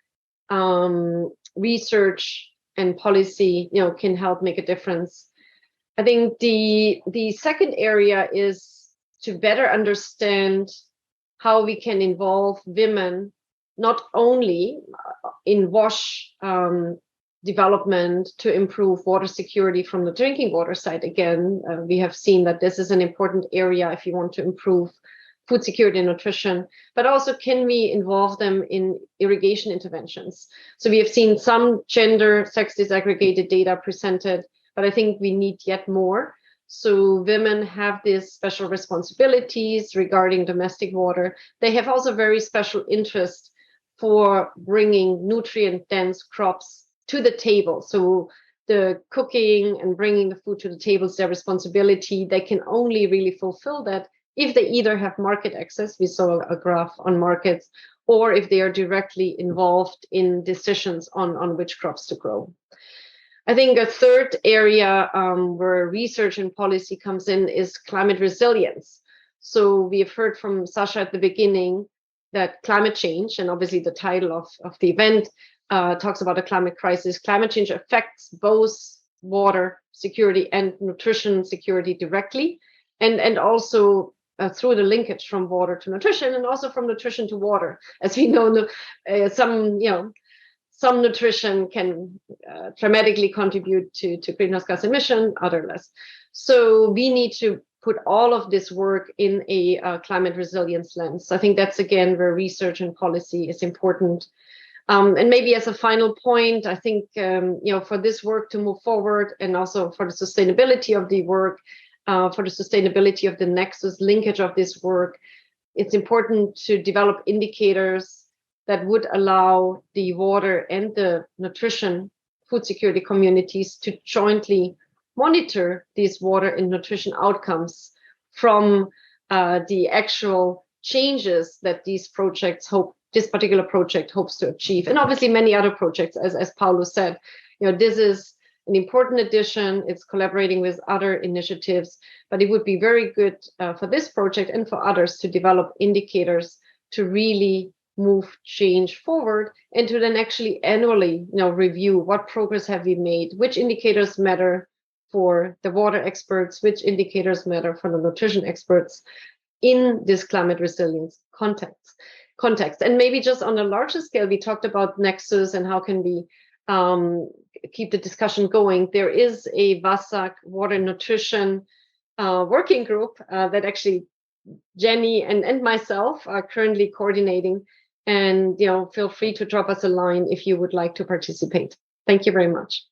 Speaker 5: research and policy, can help make a difference. I think the second area is to better understand how we can involve women not only in WASH development to improve water security from the drinking water side. Again, we have seen that this is an important area if you want to improve food security and nutrition, but also can we involve them in irrigation interventions? So we have seen some gender sex disaggregated data presented, but I think we need yet more. So women have these special responsibilities regarding domestic water. They have also very special interest for bringing nutrient-dense crops to the table. So the cooking and bringing the food to the table is their responsibility. They can only really fulfill that if they either have market access, we saw a graph on markets, or if they are directly involved in decisions on which crops to grow. I think a third area where research and policy comes in is climate resilience. So we have heard from Sasha at the beginning that climate change, and obviously the title of the event talks about a climate crisis. Climate change affects both water security and nutrition security directly, and also through the linkage from water to nutrition and also from nutrition to water. As we know, some nutrition can dramatically contribute to greenhouse gas emission, other less. So we need to put all of this work in a climate resilience lens. I think that's, again, where research and policy is important. And maybe as a final point, I think, for this work to move forward and also for the sustainability of the work, for the sustainability of the nexus linkage of this work, it's important to develop indicators that would allow the water and the nutrition food security communities to jointly monitor these water and nutrition outcomes from the actual changes that this particular project hopes to achieve. And obviously many other projects, as Paulo said, this is an important addition. It's collaborating with other initiatives, but it would be very good for this project and for others to develop indicators to really move change forward and to then actually annually review what progress have we made, which indicators matter for the water experts, which indicators matter for the nutrition experts in this climate resilience context. And maybe just on a larger scale, we talked about nexus and how can we keep the discussion going. There is a WASAG water nutrition working group that actually Jenny and myself are currently coordinating. And feel free to drop us a line if you would like to participate. Thank you very much.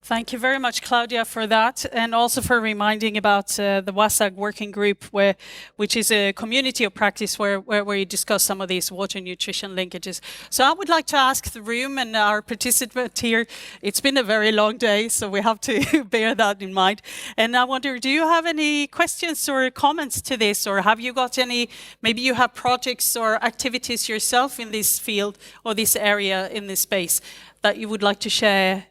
Speaker 2: Thank you very much, Claudia, for that, and also for reminding about the WASAG working group, which is a community of practice where you discuss some of these water nutrition linkages. So I would like to ask the room and our participant here, it's been a very long day, so we have to bear that in mind. And I wonder, do you have any questions or comments to this, or have you got any, maybe you have projects or activities yourself in this field or this area in this space that you would like to share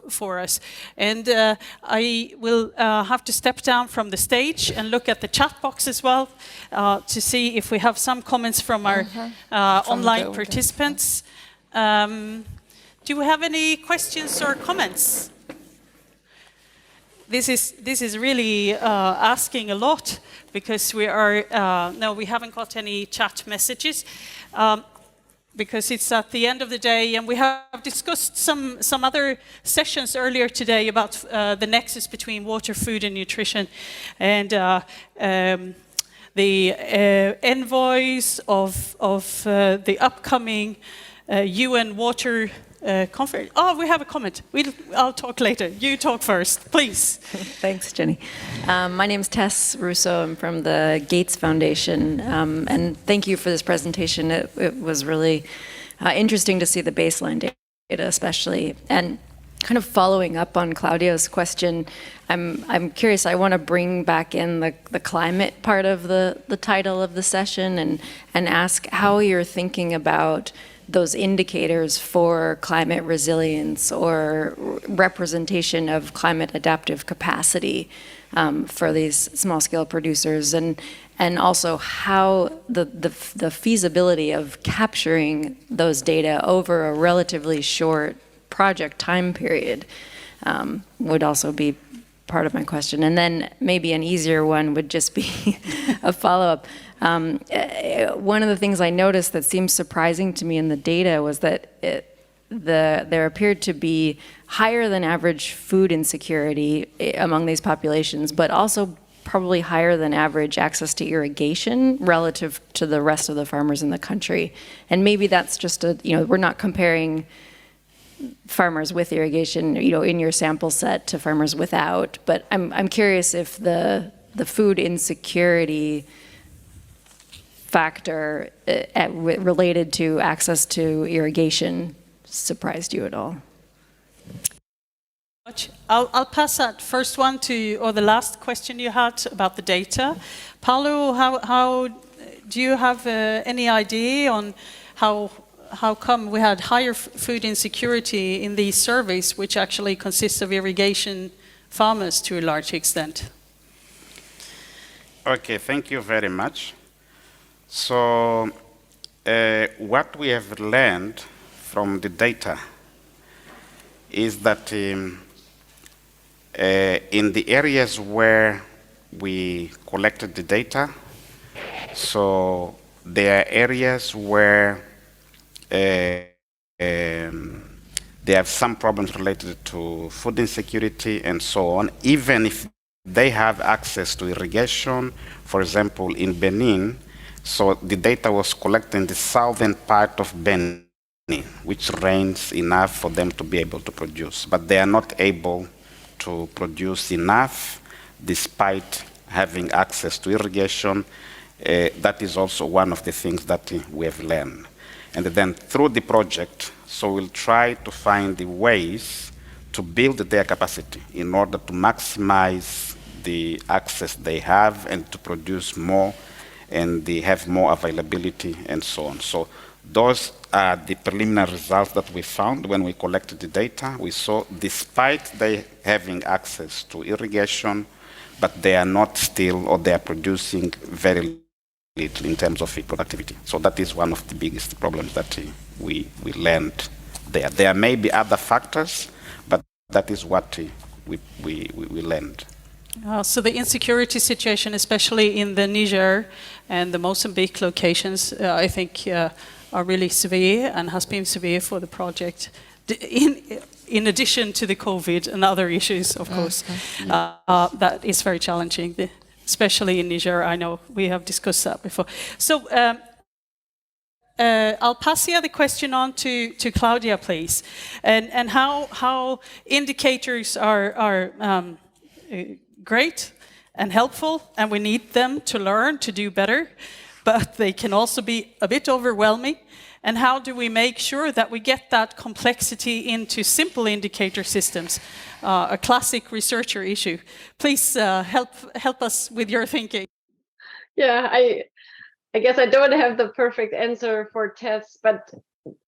Speaker 2: for us. And I will have to step down from the stage and look at the chat box as well to see if we have some comments from our online participants. Do we have any questions or comments? This is really asking a lot because we are, no, we haven't got any chat messages. Because it's at the end of the day, and we have discussed some other sessions earlier today about the nexus between water, food, and nutrition, and the envoys of the upcoming UN Water Conference. Oh, we have a comment. I'll talk later. You talk first, please.
Speaker 6: Thanks, Jenny. My name is Tess Russo. I'm from the Gates Foundation, and thank you for this presentation. It was really interesting to see the baseline data, especially, and kind of following up on Claudio's question. I'm curious. I want to bring back in the climate part of the title of the session and ask how you're thinking about those indicators for climate resilience or representation of climate adaptive capacity for these small-scale producers, and also how the feasibility of capturing those data over a relatively short project time period would also be part of my question. And then maybe an easier one would just be a follow-up. One of the things I noticed that seems surprising to me in the data was that there appeared to be higher than average food insecurity among these populations, but also probably higher than average access to irrigation relative to the rest of the farmers in the country. And maybe that's just we're not comparing farmers with irrigation, in your sample set to farmers without, but I'm curious if the food insecurity factor related to access to irrigation surprised you at all?
Speaker 2: I'll pass that first one or the last question you had about the data. Paulo, how do you have any idea on how come we had higher food insecurity in these surveys, which actually consists of irrigation farmers to a large extent?
Speaker 3: Okay, thank you very much. So what we have learned from the data is that in the areas where we collected the data. So there are areas where they have some problems related to food insecurity and so on, even if they have access to irrigation. For example, in Benin, so the data was collected in the southern part of Benin, which rains enough for them to be able to produce, but they are not able to produce enough despite having access to irrigation. That is also one of the things that we have learned. And then through the project, so we'll try to find the ways to build their capacity in order to maximize the access they have and to produce more, and they have more availability and so on. So those are the preliminary results that we found when we collected the data. We saw despite they having access to irrigation, but they are not still, or they are producing very little in terms of productivity. So that is one of the biggest problems that we learned there. There may be other factors, but that is what we learned.
Speaker 2: So the insecurity situation, especially in the Niger and the Mozambique locations, I think are really severe and has been severe for the project. In addition to the COVID and other issues, of course, that is very challenging, especially in Niger. I know we have discussed that before. So I'll pass the other question on to Claudia, please, and how indicators are great and helpful, and we need them to learn to do better, but they can also be a bit overwhelming. And how do we make sure that we get that complexity into simple indicator systems? A classic researcher issue. Please help us with your thinking.
Speaker 5: Yeah, I guess I don't have the perfect answer for tests, but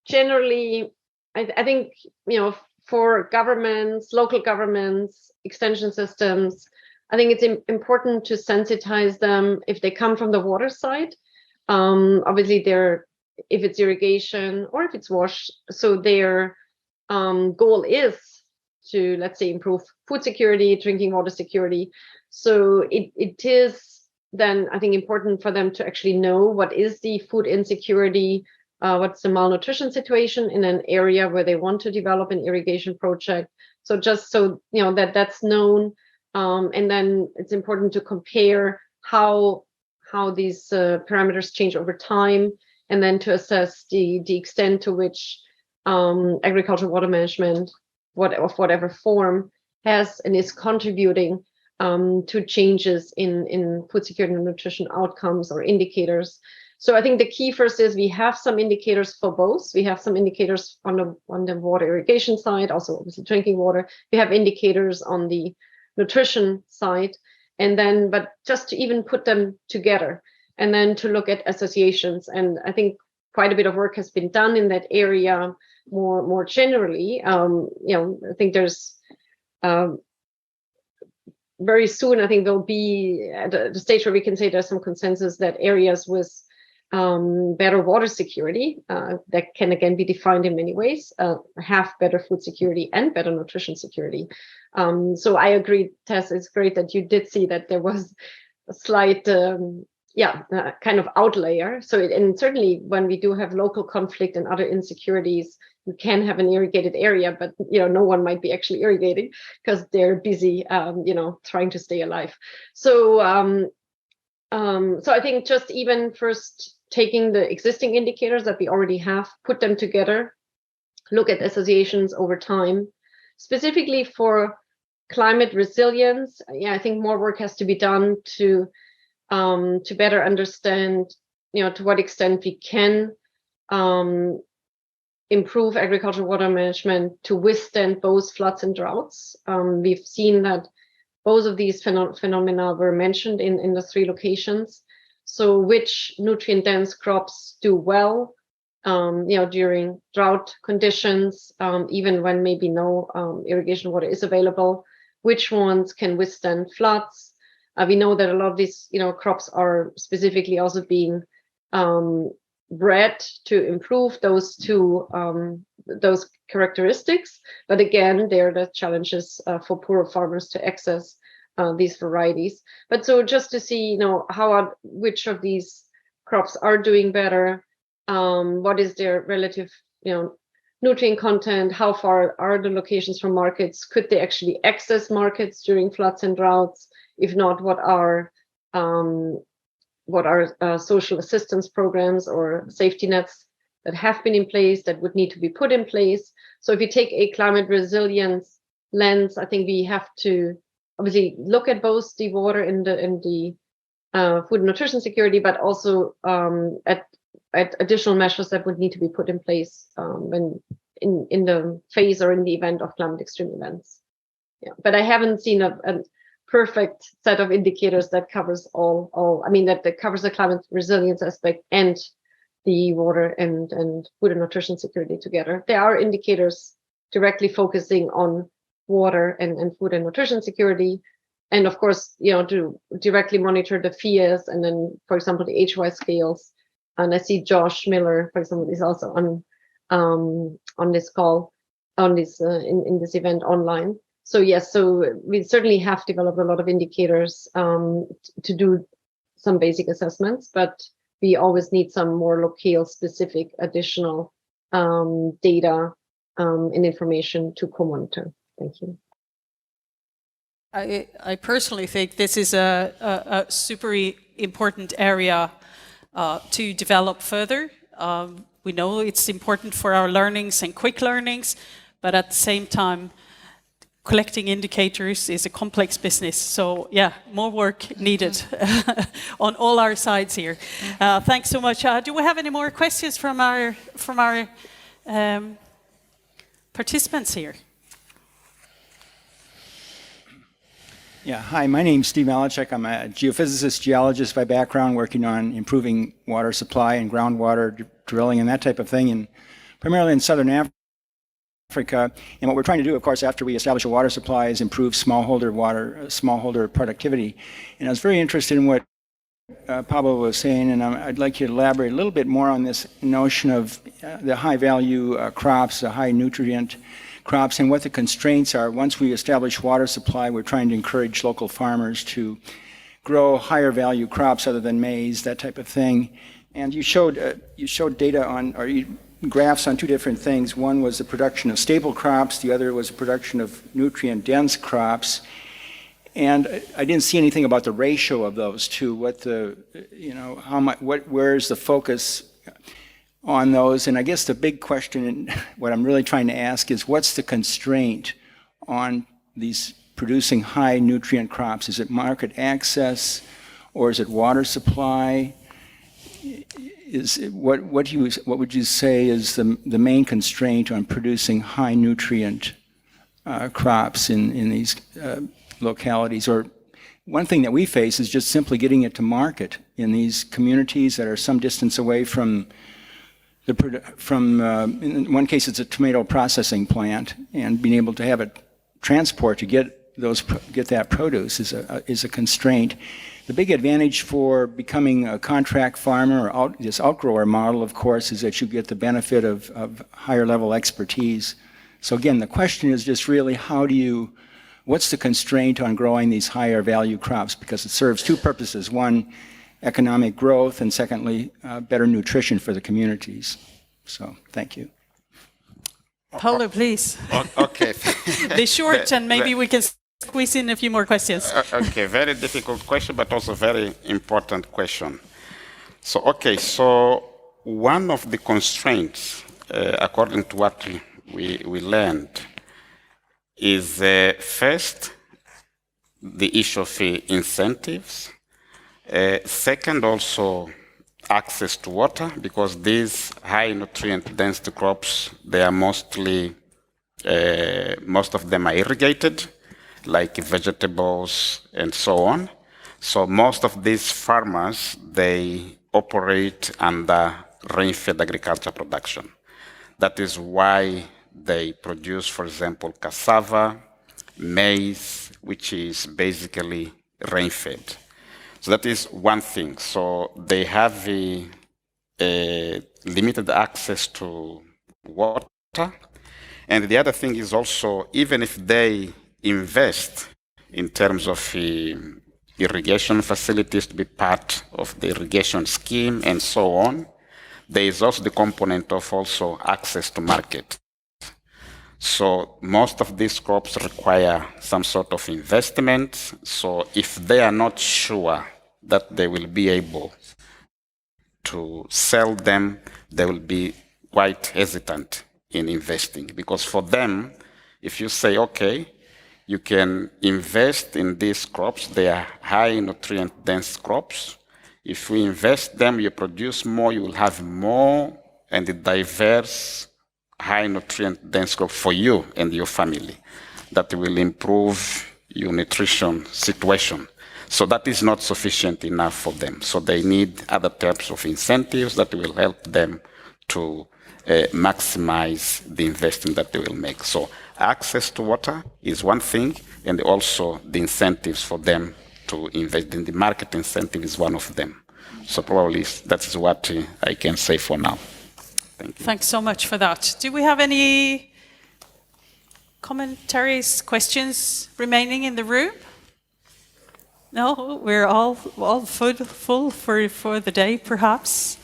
Speaker 5: generally, I think, for governments, local governments, extension systems, I think it's important to sensitize them if they come from the water side. Obviously, if it's irrigation or if it's wash, so their goal is to, let's say, improve food security, drinking water security. So it is then, I think, important for them to actually know what is the food insecurity, what's the malnutrition situation in an area where they want to develop an irrigation project. So just so that's known, and then it's important to compare how these parameters change over time, and then to assess the extent to which agricultural water management, of whatever form, has and is contributing to changes in food security and nutrition outcomes or indicators. So I think the key first is we have some indicators for both. We have some indicators on the water irrigation side, also obviously drinking water. We have indicators on the nutrition side, and then, but just to even put them together, and then to look at associations. And I think quite a bit of work has been done in that area more generally. I think there's very soon, I think there'll be at the stage where we can say there's some consensus that areas with better water security, that can again be defined in many ways, have better food security and better nutrition security. So I agree, Tess, it's great that you did see that there was a slight kind of outlier. So and certainly when we do have local conflict and other insecurities, you can have an irrigated area, but no one might be actually irrigating because they're busy trying to stay alive. So so I think just even first taking the existing indicators that we already have, put them together, look at associations over time, specifically for climate resilience. I think more work has to be done to better understand, to what extent we can improve agricultural water management to withstand both floods and droughts. We've seen that both of these phenomena were mentioned in the 3 locations. So which nutrient-dense crops do well, during drought conditions, even when maybe no irrigation water is available, which ones can withstand floods. We know that a lot of these, crops are specifically also being bred to improve those those characteristics. But again, there are the challenges for poorer farmers to access these varieties. But so just to see, which of these crops are doing better, what is their relative, nutrient content, how far are the locations from markets, could they actually access markets during floods and droughts? If not, what are social assistance programs or safety nets that have been in place that would need to be put in place? So if you take a climate resilience lens, I think we have to obviously look at both the water and the food and nutrition security, but also at additional measures that would need to be put in place when in the phase or in the event of climate extreme events. Yeah, but I haven't seen a perfect set of indicators that covers that covers the climate resilience aspect and the water and food and nutrition security together. There are indicators directly focusing on water and food and nutrition security, and of course, to directly monitor the FIAs and then, for example, the HY scales. And I see Josh Miller, for example, is also on this call, in this event online. So yes, so we certainly have developed a lot of indicators to do some basic assessments, but we always need some more locale specific additional data and information to co-monitor. Thank you.
Speaker 2: I personally think this is a super important area to develop further. We know it's important for our learnings and quick learnings, but at the same time, collecting indicators is a complex business. So yeah, more work needed on all our sides here. Thanks so much. Do we have any more questions from our participants here?
Speaker 7: Yeah, hi, my name's Steve Malachek. I'm a geophysicist, geologist by background, working on improving water supply and groundwater drilling and that type of thing, and primarily in Southern Africa. And what we're trying to do, of course, after we establish a water supply is improve smallholder productivity. And I was very interested in what Pablo was saying, and I'd like you to elaborate a little bit more on this notion of the high-value crops, the high-nutrient crops, and what the constraints are. Once we establish water supply, we're trying to encourage local farmers to grow higher value crops other than maize, that type of thing. And you showed data on, or graphs on two different things. One was the production of staple crops, the other was the production of nutrient-dense crops. And I didn't see anything about the ratio of those two. Where's the focus on those? And I guess the big question, and what I'm really trying to ask, is what's the constraint on these producing high nutrient crops? Is it market access, or is it water supply? What would you say is the main constraint on producing high nutrient crops in these localities? Or one thing that we face is just simply getting it to market in these communities that are some distance away from in one case it's a tomato processing plant, and being able to have it transport to get that produce is a constraint. The big advantage for becoming a contract farmer or this outgrower model, of course, is that you get the benefit of higher level expertise. So again, the question is just really what's the constraint on growing these higher value crops? Because it serves two purposes. One, economic growth, and secondly, better nutrition for the communities. So, thank you.
Speaker 2: Paulo, please.
Speaker 3: Okay.
Speaker 2: Be short, and maybe we can squeeze in a few more questions.
Speaker 3: Okay, very difficult question, but also very important question. So one of the constraints, according to what we learned, is first, the issue of incentives. Second, also access to water, because these high nutrient density crops, they are most of them are irrigated, like vegetables and so on. So most of these farmers, they operate under rain-fed agriculture production. That is why they produce, for example, cassava, maize, which is basically rain-fed. So that is one thing. So they have a limited access to water. And the other thing is also, even if they invest in terms of irrigation facilities to be part of the irrigation scheme and so on. There is also the component of also access to market. So most of these crops require some sort of investment. So if they are not sure that they will be able to sell them, they will be quite hesitant in investing. Because for them, if you say, okay, you can invest in these crops, they are high nutrient dense crops. If we invest them, you produce more, you will have more and a diverse, high nutrient dense crop for you and your family that will improve your nutrition situation. So that is not sufficient enough for them. So they need other types of incentives that will help them to maximize the investment that they will make. So access to water is one thing, and also the incentives for them to invest in the market incentive is one of them. So probably that is what I can say for now. Thank you.
Speaker 2: Thanks so much for that. Do we have any commentaries, questions remaining in the room? No, we're all full for the day, perhaps.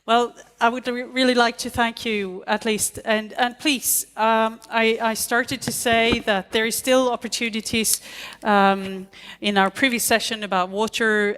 Speaker 2: Well, I would really like to thank you, at least, and please, I started to say that there is still opportunities in our previous session about water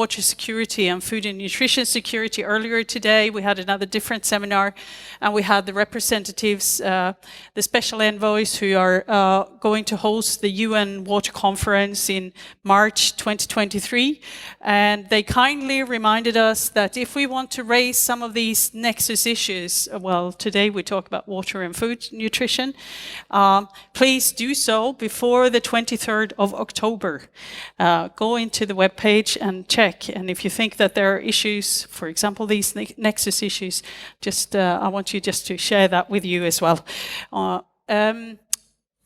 Speaker 2: security and food and nutrition security. Earlier today, we had another different seminar, and we had the representatives, the special envoys who are going to host the UN Water Conference in March 2023, and they kindly reminded us that if we want to raise some of these nexus issues, well, today we talk about water and food nutrition, please do so before the 23rd of October. Go into the webpage and check, and if you think that there are issues, for example, these nexus issues, just I want you just to share that with you as well.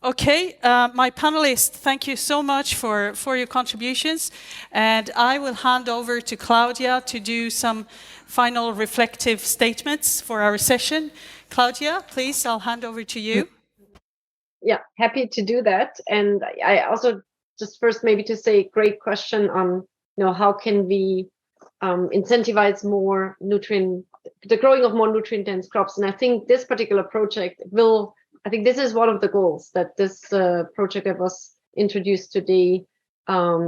Speaker 2: Okay, my panelists, thank you so much for your contributions, and I will hand over to Claudia to do some final reflective statements for our session. Claudia, please, I'll hand over to you.
Speaker 5: Yeah, happy to do that. And I also just first maybe to say, great question on, how can we incentivize more the growing of more nutrient dense crops. And I think this particular project I think this is one of the goals that this project that was introduced today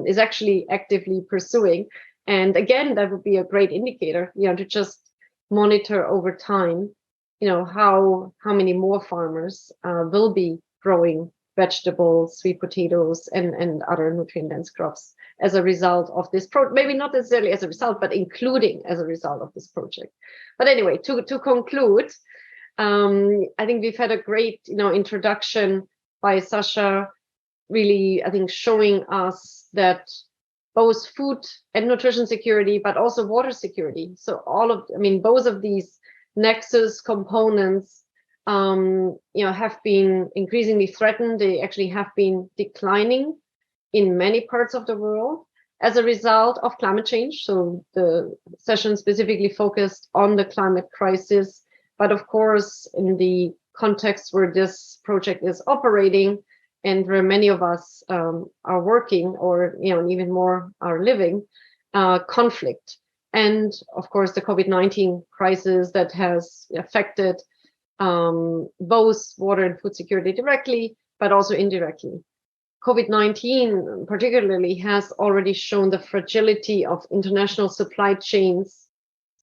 Speaker 5: is actually actively pursuing. And again, that would be a great indicator, to just monitor over time, how many more farmers will be growing vegetables, sweet potatoes, and other nutrient-dense crops as a result of this project. Maybe not necessarily as a result, but including as a result of this project. But anyway, to conclude, I think we've had a great, introduction by Sasha, really, I think, showing us that both food and nutrition security, but also water security. So both of these nexus components, have been increasingly threatened. They actually have been declining in many parts of the world as a result of climate change. So the session specifically focused on the climate crisis, but of course, in the context where this project is operating, and where many of us are working, or even more are living, conflict, and of course the COVID-19 crisis that has affected both water and food security directly, but also indirectly. COVID-19 particularly has already shown the fragility of international supply chains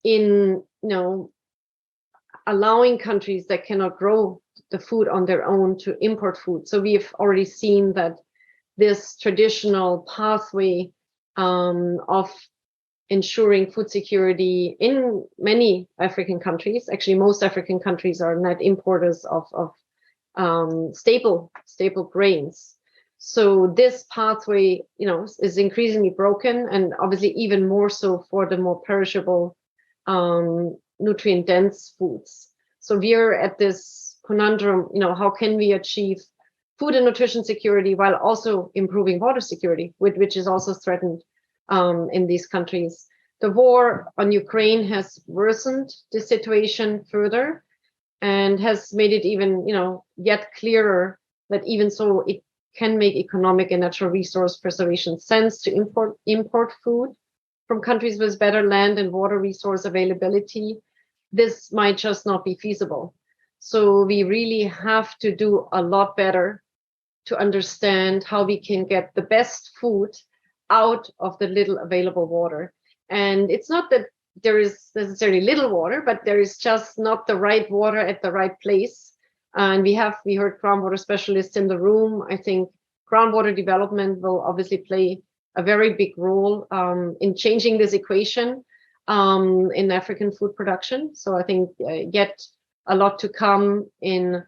Speaker 5: in allowing countries that cannot grow the food on their own to import food. So we've already seen that this traditional pathway of ensuring food security in many African countries, actually most African countries are net importers of staple grains. So this pathway, is increasingly broken, and obviously even more so for the more perishable nutrient-dense foods. So we're at this conundrum, how can we achieve food and nutrition security while also improving water security, which is also threatened in these countries. The war on Ukraine has worsened the situation further and has made it even, yet clearer that even so it can make economic and natural resource preservation sense to import food from countries with better land and water resource availability, this might just not be feasible. So we really have to do a lot better to understand how we can get the best food out of the little available water. And it's not that there is necessarily little water, but there is just not the right water at the right place. And we heard groundwater specialists in the room. I think groundwater development will obviously play a very big role in changing this equation in African food production. So I think yet a lot to come in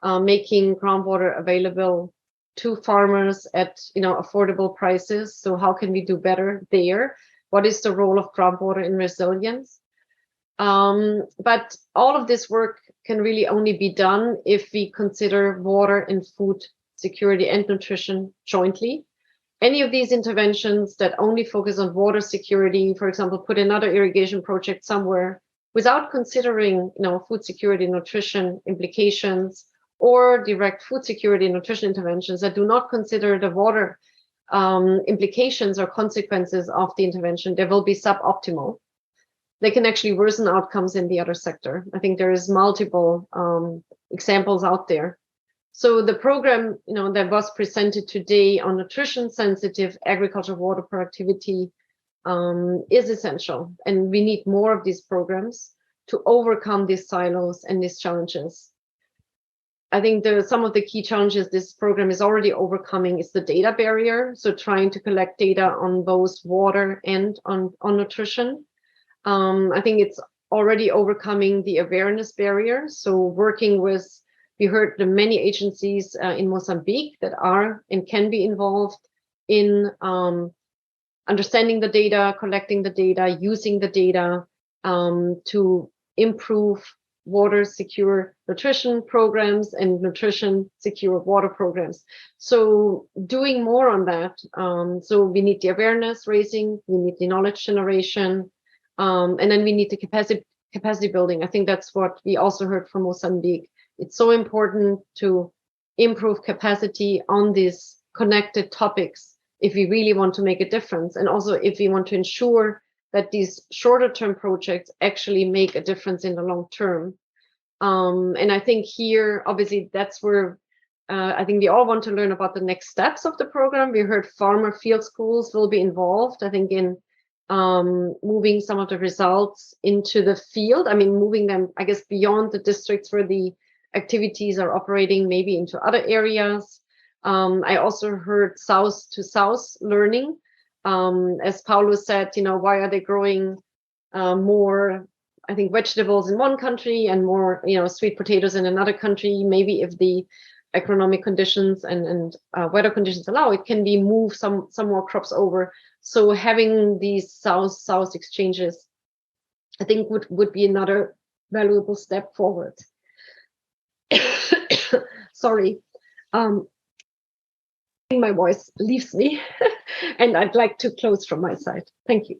Speaker 5: making groundwater available to farmers at affordable prices. So how can we do better there? What is the role of groundwater in resilience? But all of this work can really only be done if we consider water and food security and nutrition jointly. Any of these interventions that only focus on water security, for example, put another irrigation project somewhere without considering food security and nutrition implications, or direct food security and nutrition interventions that do not consider the water implications or consequences of the intervention, they will be suboptimal. They can actually worsen outcomes in the other sector. I think there is multiple examples out there. So the program that was presented today on nutrition sensitive agricultural water productivity is essential, and we need more of these programs to overcome these silos and these challenges. I think some of the key challenges this program is already overcoming is the data barrier. So trying to collect data on both water and on nutrition. I think it's already overcoming the awareness barrier. So working with, we heard the many agencies in Mozambique that are and can be involved in understanding the data, collecting the data, using the data to improve water secure nutrition programs and nutrition secure water programs. So doing more on that. So we need the awareness raising, we need the knowledge generation, and then we need the capacity building. I think that's what we also heard from Mozambique. It's so important to improve capacity on these connected topics if we really want to make a difference, and also if we want to ensure that these shorter term projects actually make a difference in the long term. And I think here, obviously, that's where I think we all want to learn about the next steps of the program. We heard farmer field schools will be involved, I think, in moving some of the results into the field. I mean, moving them, I guess, beyond the districts where the activities are operating, maybe into other areas. I also heard south to south learning. As Paulo said, why are they growing more, I think, vegetables in one country and more, sweet potatoes in another country? Maybe if the economic conditions and weather conditions allow, it can be moved some more crops over. So having these south exchanges, I think would be another valuable step forward. Sorry. My voice leaves me and I'd like to close from my side. Thank you.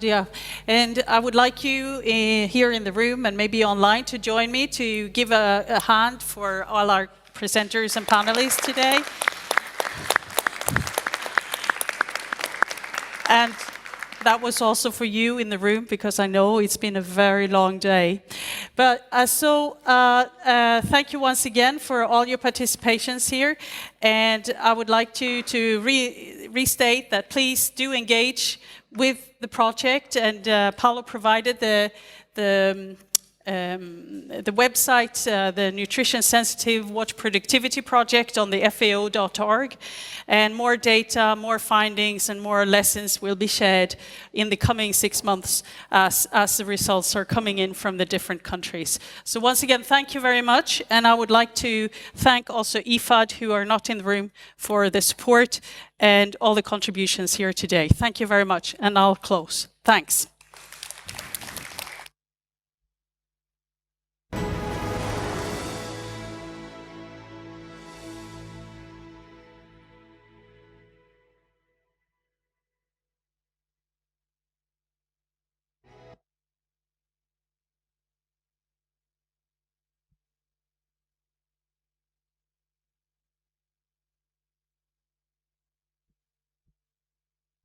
Speaker 2: Yeah, and I would like you here in the room and maybe online to join me to give a hand for all our presenters and panelists today. And that was also for you in the room, because I know it's been a very long day. But thank you once again for all your participations here. And I would like to restate that please do engage with the project. And Paulo provided the website, the Nutrition Sensitive Water Productivity Project on the FAO.org. And more data, more findings, and more lessons will be shared in the coming 6 months as the results are coming in from the different countries. So once again, thank you very much. And I would like to thank also IFAD, who are not in the room, for the support and all the contributions here today. Thank you very much. And I'll close. Thanks.